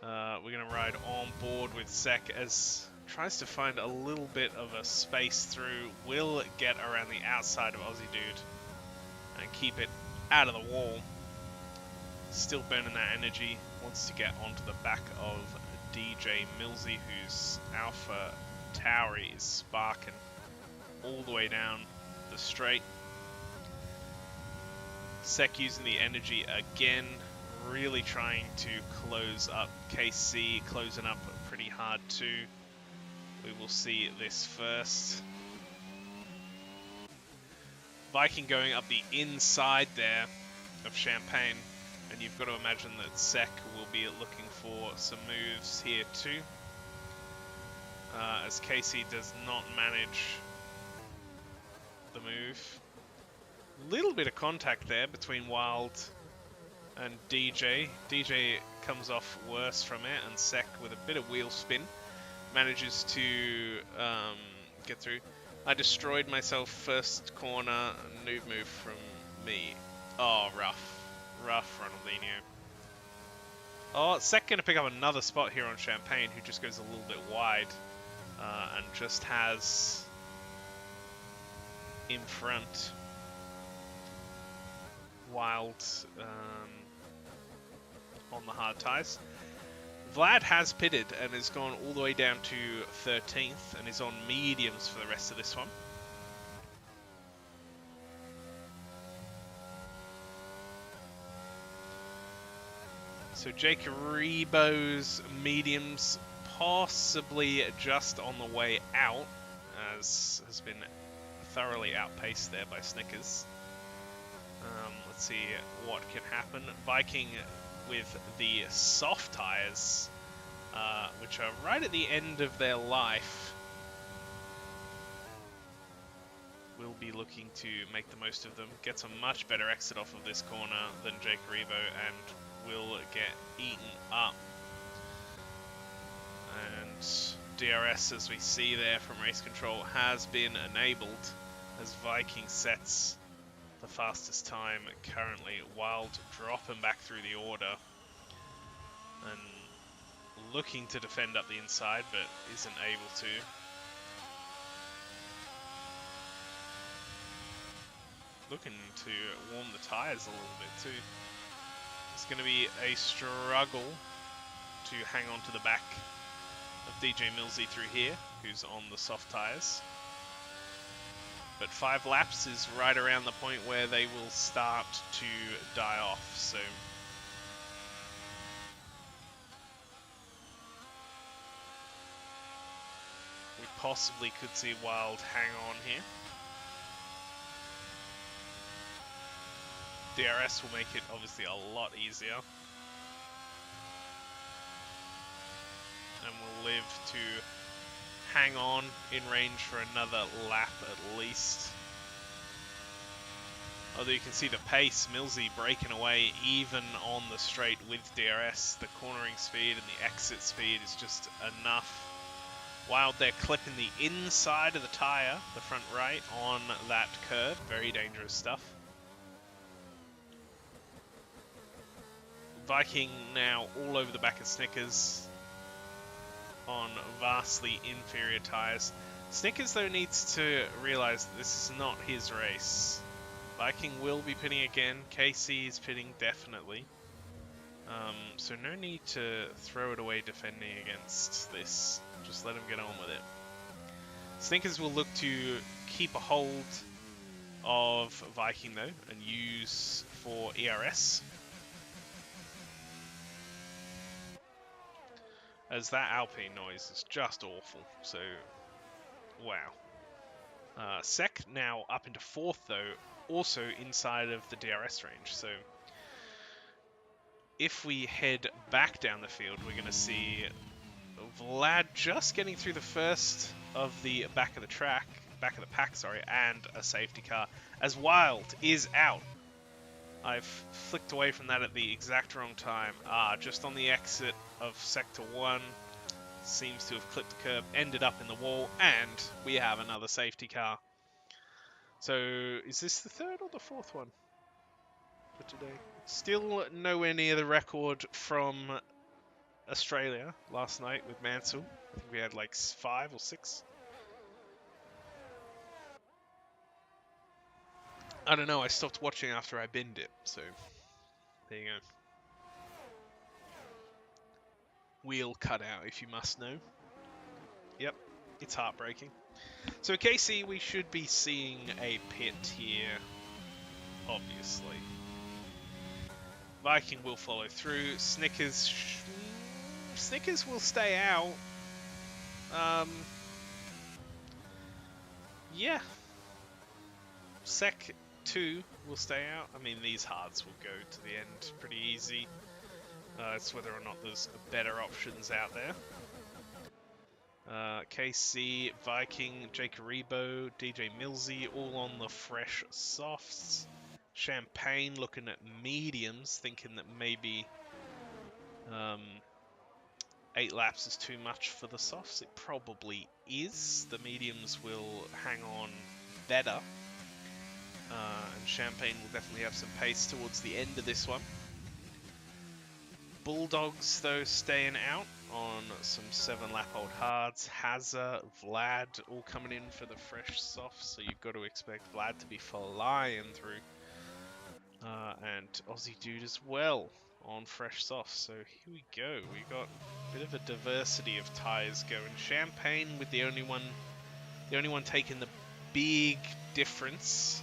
We're going to ride on board with Sek as tries to find a little bit of a space through. Will get around the outside of Aussie Dude and keep it out of the wall. Still burning that energy. Wants to get onto the back of DJ Millsy, whose Alpha Tauri is sparking all the way down the straight. Sek using the energy again, really trying to close up. KC closing up pretty hard too. We will see this first. Viking going up the inside there of Champagne. And you've got to imagine that Sek will be looking for some moves here too. As Casey does not manage the move. Little bit of contact there between Wild and DJ. DJ comes off worse from it, and Sek with a bit of wheel spin manages to get through. I destroyed myself first corner, noob move from me. Oh, rough. Rough, Ronaldinho. Oh, Sek going to pick up another spot here on Champagne, who just goes a little bit wide and just has in front Wild on the hard tyres. Vlad has pitted and has gone all the way down to 13th and is on mediums for the rest of this one. So Jake Rebo's mediums possibly just on the way out, as has been thoroughly outpaced there by Snickers. Let's see what can happen. Viking with the soft tyres, which are right at the end of their life, will be looking to make the most of them. Gets a much better exit off of this corner than Jake Rebo and will get eaten up. And DRS, as we see there from race control, has been enabled as Viking sets the fastest time currently. Wild dropping back through the order and looking to defend up the inside, but isn't able to. Looking to warm the tyres a little bit too. It's going to be a struggle to hang on to the back of DJ Millsy through here, who's on the soft tyres. But 5 laps is right around the point where they will start to die off, so we possibly could see Wild hang on here. DRS will make it obviously a lot easier. And we'll live to hang on in range for another lap at least. Although you can see the pace, Millsy breaking away even on the straight with DRS. The cornering speed and the exit speed is just enough. Wild there clipping the inside of the tyre, the front right, on that curve. Very dangerous stuff. Viking now all over the back of Snickers on vastly inferior tyres. Snickers though needs to realise that this is not his race. Viking will be pitting again. KC is pitting definitely. So no need to throw it away defending against this. Just let him get on with it. Snickers will look to keep a hold of Viking though and use for ERS. As that Alpine noise is just awful. So, wow. Sec now up into 4th though, also inside of the DRS range. So if we head back down the field, we're going to see Vlad just getting through the first of the back of the pack, sorry, and a safety car, as Wild is out. I've flicked away from that at the exact wrong time. Just on the exit of Sector 1, seems to have clipped the curb, ended up in the wall, and we have another safety car. So, is this the 3rd or the 4th one for today? Still nowhere near the record from Australia last night with Mansell. I think we had like 5 or 6. I don't know, I stopped watching after I binned it, so there you go. Wheel cut out, if you must know. Yep, it's heartbreaking. So KC, we should be seeing a pit here, obviously. Viking will follow through. Snickers will stay out. Yeah. Sec 2 will stay out. I mean, these hards will go to the end pretty easy. It's whether or not there's better options out there. KC, Viking, Jake Rebo, DJ Millsy, all on the fresh softs. Champagne looking at mediums, thinking that maybe 8 laps is too much for the softs. It probably is. The mediums will hang on better. And Champagne will definitely have some pace towards the end of this one. Bulldogs, though, staying out on some 7-lap-old hards. Hazza, Vlad, all coming in for the fresh softs, so you've got to expect Vlad to be flying through. And Aussie Dude as well on fresh softs. So here we go. We got a bit of a diversity of tyres going. Champagne with the only one taking the big difference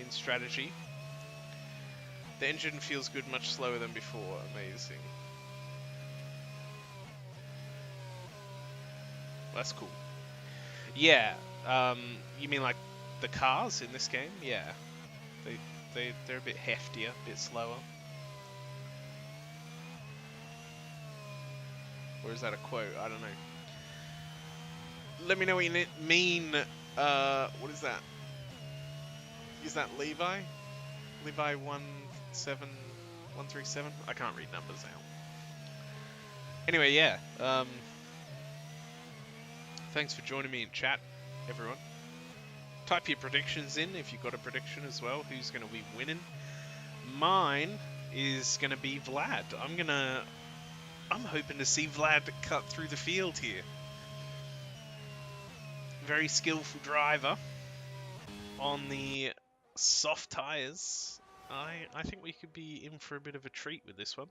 in strategy. The engine feels good, much slower than before. Amazing. That's cool. Yeah. You mean like the cars in this game? Yeah. They're a bit heftier, a bit slower. Or is that a quote? I don't know. Let me know what you mean. What is that? Is that Levi? Levi 17137? I can't read numbers out. Anyway, yeah. Thanks for joining me in chat, everyone. Type your predictions in if you've got a prediction as well. Who's going to be winning? Mine is going to be Vlad. I'm hoping to see Vlad cut through the field here. Very skillful driver on the soft tyres. I think we could be in for a bit of a treat with this one.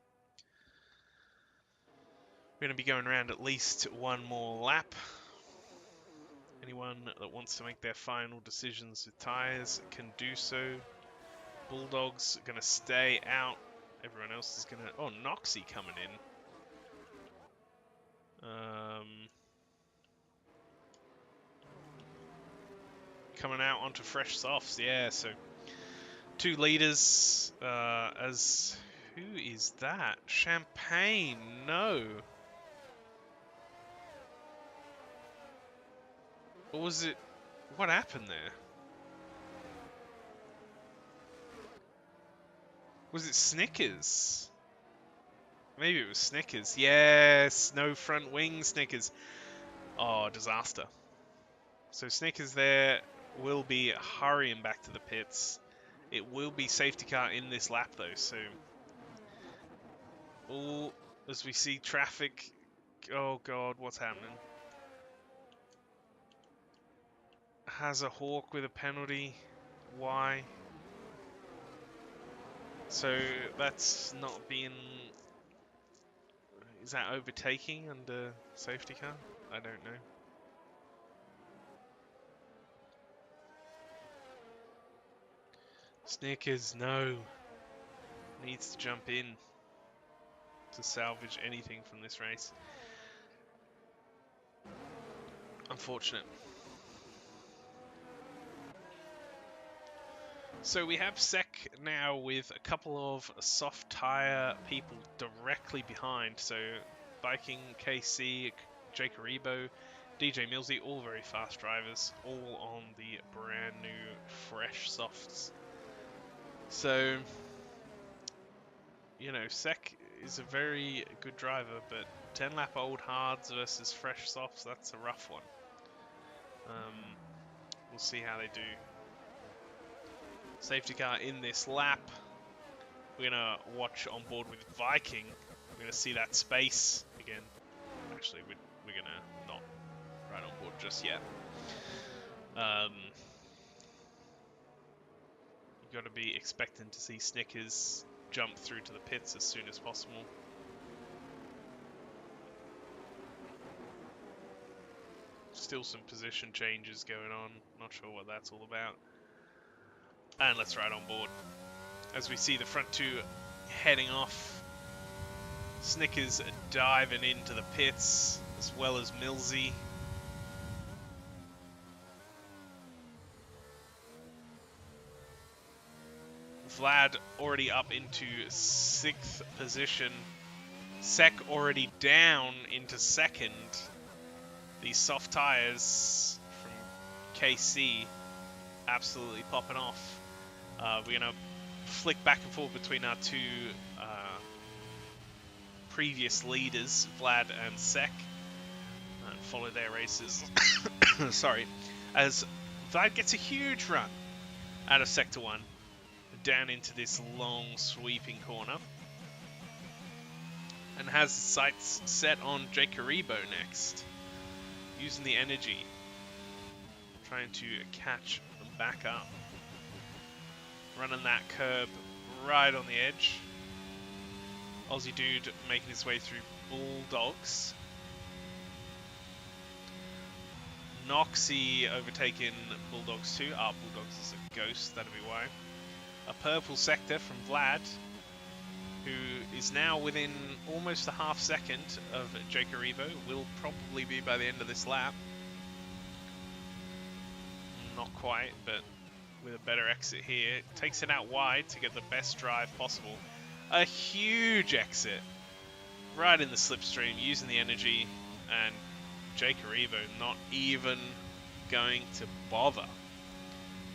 We're going to be going around at least one more lap. Anyone that wants to make their final decisions with tyres can do so. Bulldogs are going to stay out. Everyone else is going to... Oh, Noxy coming in. Coming out onto fresh softs. Yeah, so 2 leaders as... Who is that? Champagne. No. Or was it... What happened there? Was it Snickers? Maybe it was Snickers. Yes, no front wing Snickers. Oh, disaster. So Snickers there will be hurrying back to the pits. It will be safety car in this lap though, so... Oh, as we see traffic... Oh god, what's happening? Has a Hawk with a penalty. Why? So that's not being... Is that overtaking under safety car? I don't know. Snickers, no. Needs to jump in to salvage anything from this race. Unfortunate. So we have Sek now with a couple of soft tyre people directly behind. So Viking, KC, Jake Aribo, DJ Millsy, all very fast drivers, all on the brand new fresh softs. So, you know, Sek is a very good driver, but 10 lap old hards versus fresh softs, that's a rough one. We'll see how they do. Safety car in this lap. We're going to watch on board with Viking. We're going to see that space again. Actually, we're going to not ride on board just yet. You've got to be expecting to see Snickers jump through to the pits as soon as possible. Still some position changes going on. Not sure what that's all about. And let's ride on board. As we see the front two heading off. Snickers diving into the pits, as well as Millsy. Vlad already up into 6th position. Sek already down into 2nd. These soft tyres from KC absolutely popping off. We're going to flick back and forth between our two previous leaders, Vlad and Sek, and follow their races. Sorry. As Vlad gets a huge run out of Sector 1, down into this long sweeping corner, and has sights set on Jake Aribo next, using the energy, trying to catch them back up. Running that curb right on the edge. Aussie dude making his way through Bulldogs. Noxy overtaking Bulldogs too. Bulldogs is a ghost, that'll be why. A purple sector from Vlad, who is now within almost a half second of Jake Aribo. Will probably be by the end of this lap. Not quite, but with a better exit here. Takes it out wide to get the best drive possible. A huge exit right in the slipstream, using the energy, and Jake Aribo not even going to bother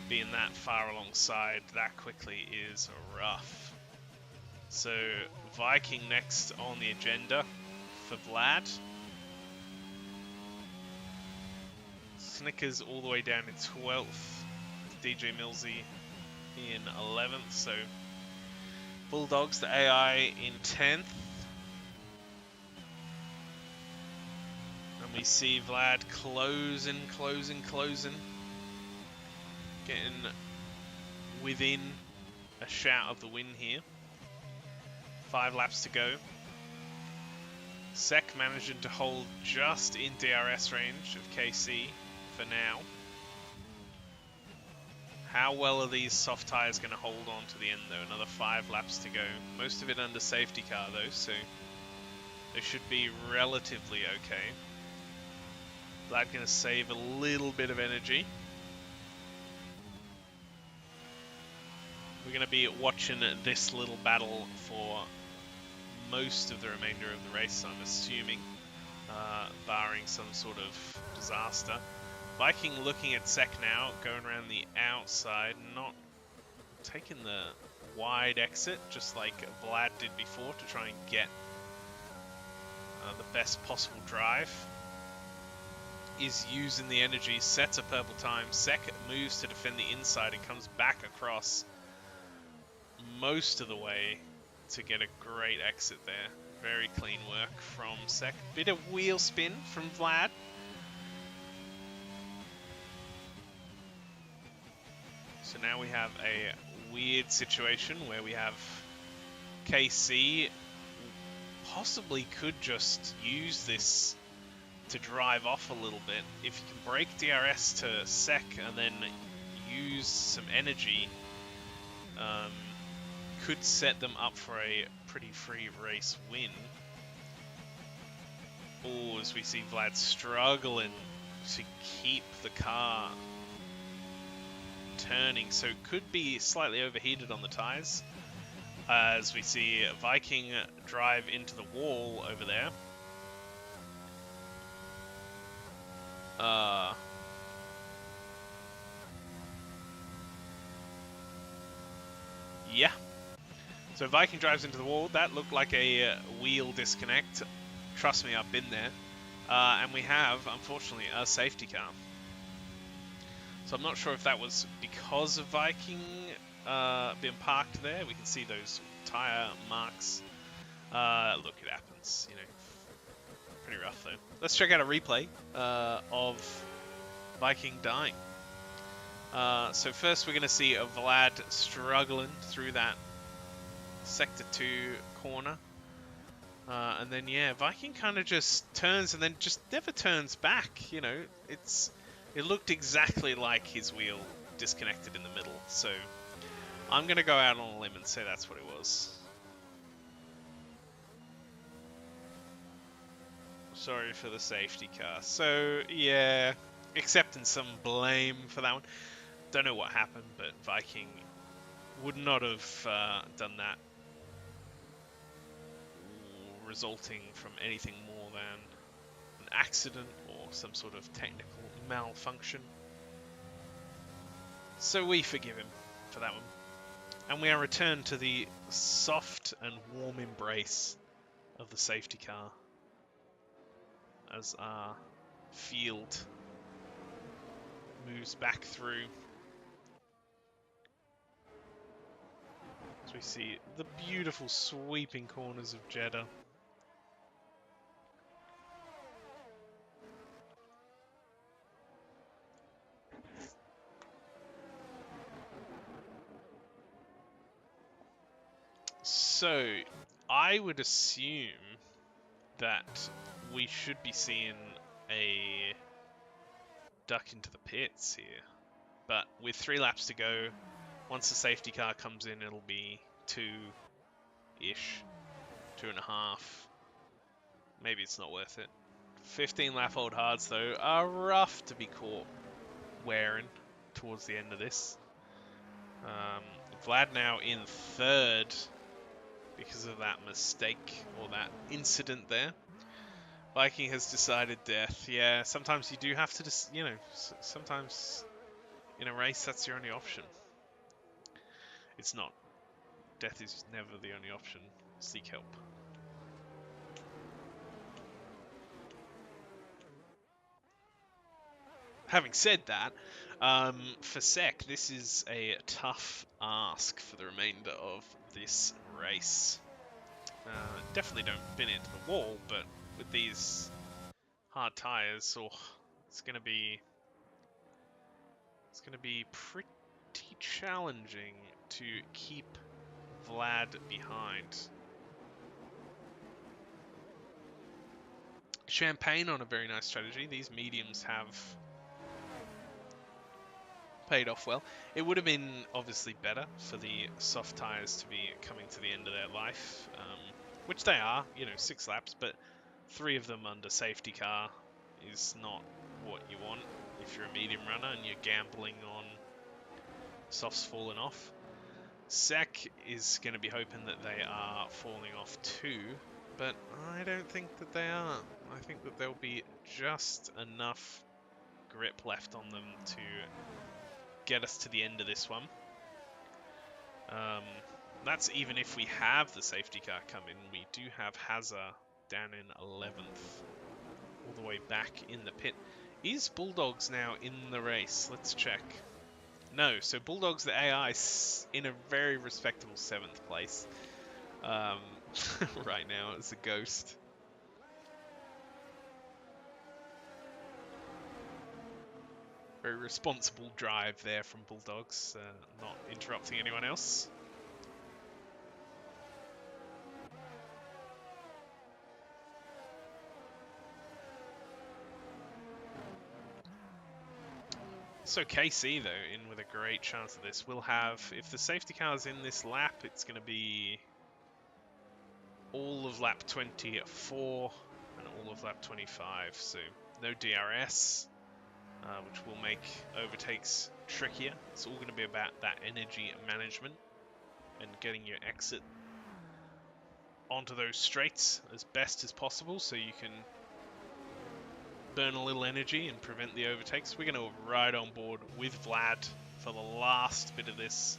being that far alongside that quickly is rough. So Viking next on the agenda for Vlad. Snickers all the way down in 12th. DJ Millsy in 11th. So Bulldogs, the AI, in 10th. And we see Vlad closing. Getting within a shout of the win here. 5 laps to go. Sek managing to hold just in DRS range of KC for now. How well are these soft tyres going to hold on to the end though? Another 5 laps to go. Most of it under safety car though, so they should be relatively okay. Vlad going to save a little bit of energy. We're going to be watching this little battle for most of the remainder of the race, I'm assuming, barring some sort of disaster. Viking looking at Sek now, going around the outside, not taking the wide exit, just like Vlad did before, to try and get the best possible drive. Is using the energy, sets a purple time. Sek moves to defend the inside and comes back across most of the way to get a great exit there. Very clean work from Sek. Bit of wheel spin from Vlad. So now we have a weird situation where we have KC possibly could just use this to drive off a little bit. If you can break DRS to Sec and then use some energy, could set them up for a pretty free race win. Oh, as we see Vlad struggling to keep the car turning, so could be slightly overheated on the tyres. As we see Viking drive into the wall over there. Yeah. So Viking drives into the wall. That looked like a wheel disconnect. Trust me, I've been there. And we have, unfortunately, a safety car. So I'm not sure if that was because of Viking being parked there. We can see those tyre marks. Look, it happens, you know. Pretty rough, though. Let's check out a replay of Viking dying. So first we're going to see a Vlad struggling through that Sector 2 corner. And then, yeah, Viking kind of just turns and then just never turns back, you know. It looked exactly like his wheel disconnected in the middle. So I'm going to go out on a limb and say that's what it was. Sorry for the safety car. So, yeah, accepting some blame for that one. Don't know what happened, but Viking would not have done that resulting from anything more than an accident or some sort of technical malfunction. So we forgive him for that one. And we are returned to the soft and warm embrace of the safety car as our field moves back through. As we see the beautiful sweeping corners of Jeddah. So, I would assume that we should be seeing a duck into the pits here. But with 3 laps to go, once the safety car comes in, it'll be 2-ish, 2.5. Maybe it's not worth it. 15 lap old hards, though, are rough to be caught wearing towards the end of this. Vlad now in 3rd because of that mistake or that incident there. Viking has decided death. Yeah, sometimes you do have to just, you know, sometimes in a race that's your only option. It's not. Death is never the only option. Seek help. Having said that, for Sec, this is a tough ask for the remainder of this race. Definitely don't bin into the wall, but with these hard tyres, it's going to be pretty challenging to keep Vlad behind. Champagne on a very nice strategy. These mediums have paid off well. It would have been obviously better for the soft tyres to be coming to the end of their life, which they are, you know, 6 laps, but 3 of them under safety car is not what you want if you're a medium runner and you're gambling on softs falling off. Sec is going to be hoping that they are falling off too, but I don't think that they are. I think that there'll be just enough grip left on them to get us to the end of this one. That's even if we have the safety car come in. We do have Hazard down in 11th, all the way back in the pit. Is Bulldogs now in the race? Let's check. No, so Bulldogs, the AI, is in a very respectable 7th place right now as a ghost. Very responsible drive there from Bulldogs, not interrupting anyone else. So KC, though, in with a great chance of this. We'll have, if the safety car's in this lap, it's going to be all of lap 24 and all of lap 25. So no DRS, which will make overtakes trickier. It's all going to be about that energy management and getting your exit onto those straights as best as possible so you can burn a little energy and prevent the overtakes. We're going to ride on board with Vlad for the last bit of this.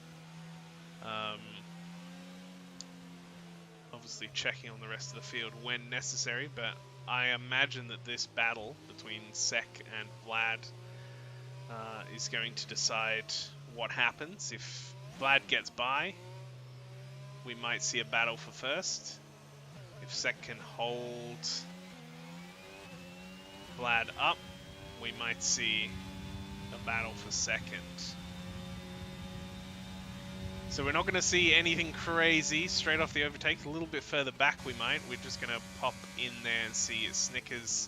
Obviously checking on the rest of the field when necessary, but I imagine that this battle between Sek and Vlad is going to decide what happens. If Vlad gets by, we might see a battle for first. If Sek can hold Vlad up, we might see a battle for second. So we're not going to see anything crazy straight off the overtake. A little bit further back we might. We're just going to pop in there and see Snickers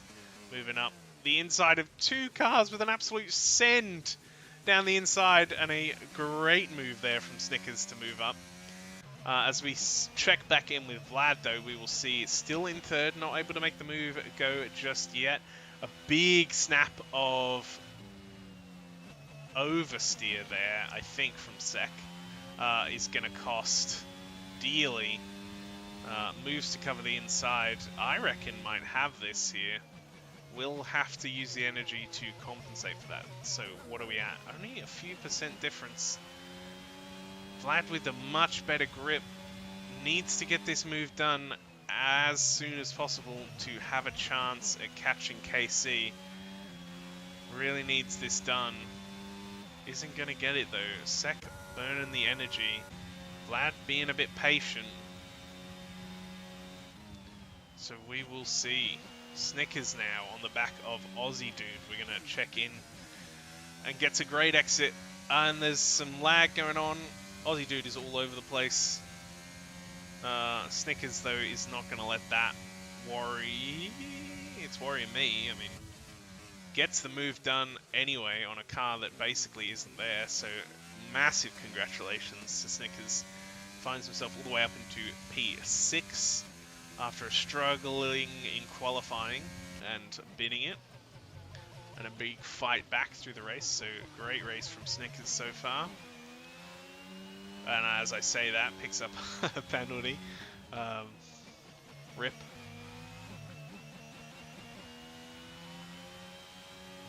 moving up the inside of two cars with an absolute send down the inside, and a great move there from Snickers to move up. As we check back in with Vlad, though, we will see still in third, not able to make the move go just yet. A big snap of oversteer there, I think, from Sek. Is going to cost dearly. Moves to cover the inside, I reckon, might have this here. We'll have to use the energy to compensate for that. So what are we at? Only a few % difference. Vlad with a much better grip needs to get this move done as soon as possible to have a chance at catching KC. Really needs this done. Isn't going to get it though. Sek burning the energy. Vlad being a bit patient. So we will see. Snickers now on the back of Aussie Dude. We're going to check in and gets a great exit. And there's some lag going on. Aussie Dude is all over the place. Snickers, though, is not going to let that worry. It's worrying me. I mean, gets the move done anyway on a car that basically isn't there. So massive congratulations to Snickers. Finds himself all the way up into P6 after struggling in qualifying and bidding it. And a big fight back through the race. So great race from Snickers so far. And as I say that, picks up a penalty. Rip.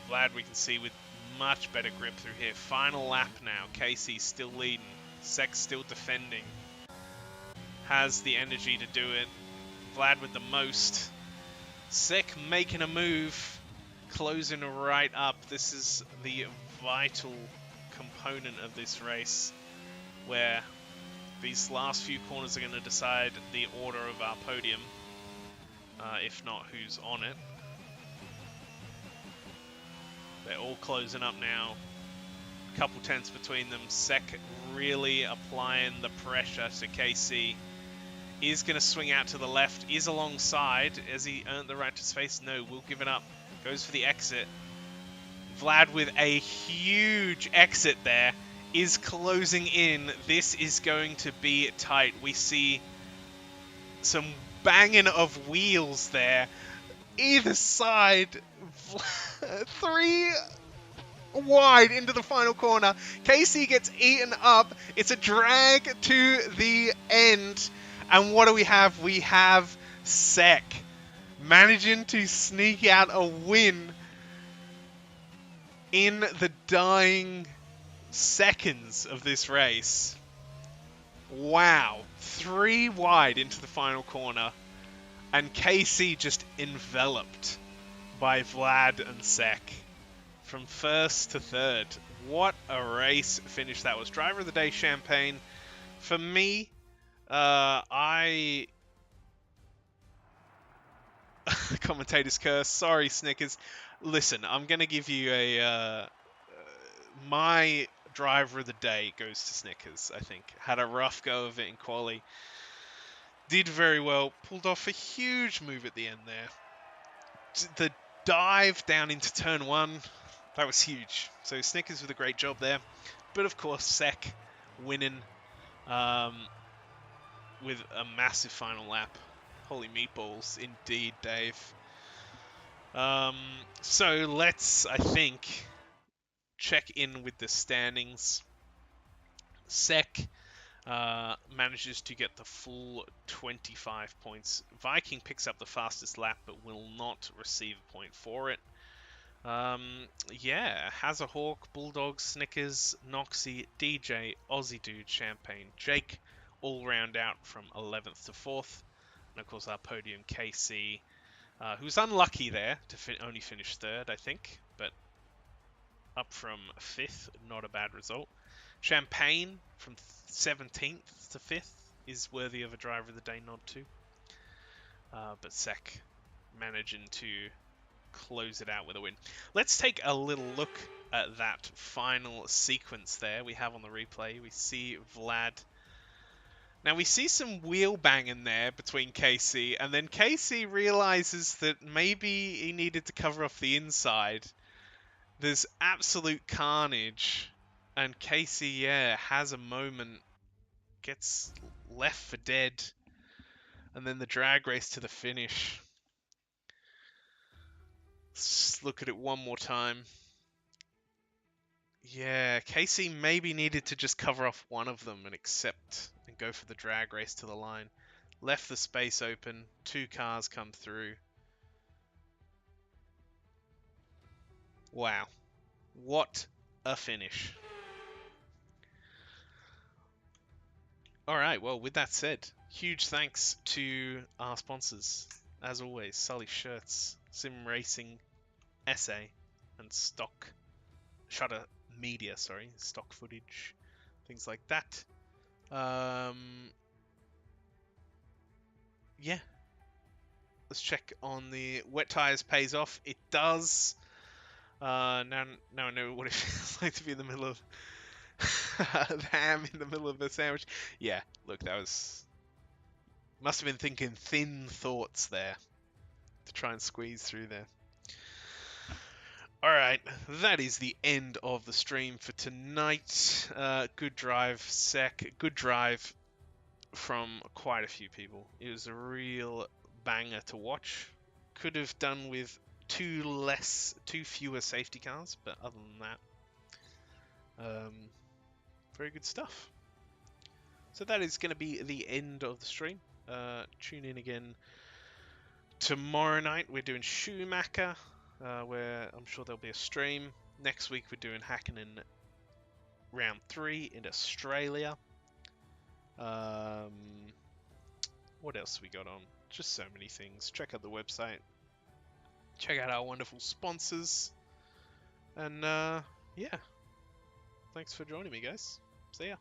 Vlad, we can see with much better grip through here. Final lap now. Casey still leading. Sek still defending. Has the energy to do it. Vlad with the most. Sek making a move. Closing right up. This is the vital component of this race, where these last few corners are going to decide the order of our podium, if not who's on it. They're all closing up now. A couple tenths between them. Sek really applying the pressure to KC. Is going to swing out to the left. Is alongside. Has he earned the right to space? No, we'll give it up. Goes for the exit. Vlad with a huge exit there. Is closing in. This is going to be tight. We see some banging of wheels there. Either side. 3 wide into the final corner. Casey gets eaten up. It's a drag to the end. And what do we have? We have Sek managing to sneak out a win in the dying seconds of this race. Wow. 3 wide into the final corner. And KC just enveloped by Vlad and Sek from first to third. What a race finish that was. Driver of the day champagne. For me, commentator's curse. Sorry, Snickers. Listen, I'm going to give you a... my driver of the day goes to Snickers, I think. Had a rough go of it in quali. Did very well. Pulled off a huge move at the end there. The dive down into turn 1. That was huge. So Snickers with a great job there. But of course, Sek winning with a massive final lap. Holy meatballs, indeed, Dave. So let's, I think, check in with the standings. Sek manages to get the full 25 points. Viking picks up the fastest lap, but will not receive a point for it. Yeah, Hazahawk, Bulldog, Snickers, Noxy, DJ, Aussie Dude, Champagne, Jake, all round out from 11th to 4th. And of course, our podium, KC, who's unlucky there to only finish 3rd, I think, but up from 5th, not a bad result. Champagne from 17th to 5th is worthy of a Driver of the Day nod too. But Sek managing to close it out with a win. Let's take a little look at that final sequence there we have on the replay. We see Vlad. Now we see some wheel banging there between KC, and then KC realizes that maybe he needed to cover off the inside. There's absolute carnage, and KC, yeah, has a moment, gets left for dead, and then the drag race to the finish. Let's look at it one more time. Yeah, Casey maybe needed to just cover off one of them and accept and go for the drag race to the line. Left the space open, 2 cars come through. Wow. What a finish. Alright, well, with that said, huge thanks to our sponsors. As always, Sully Shirts, Sim Racing, SA, and Shutter Media, stock footage, things like that. Yeah. Let's check on the wet tires pays off. It does. Now I know what it feels like to be in the middle of the ham in the middle of a sandwich. Yeah, look, that was... Must have been thinking thin thoughts there to try and squeeze through there. Alright, that is the end of the stream for tonight. Good drive, Sek. Good drive from quite a few people. It was a real banger to watch. Could have done with two fewer safety cars, but other than that, very good stuff. So that is going to be the end of the stream. Tune in again tomorrow night. We're doing Schumacher, where I'm sure there'll be a stream. Next week we're doing Hakkinen round 3 in Australia. What else we got on? Just so many things. Check out the website. Check out our wonderful sponsors. And yeah. Thanks for joining me, guys. See ya.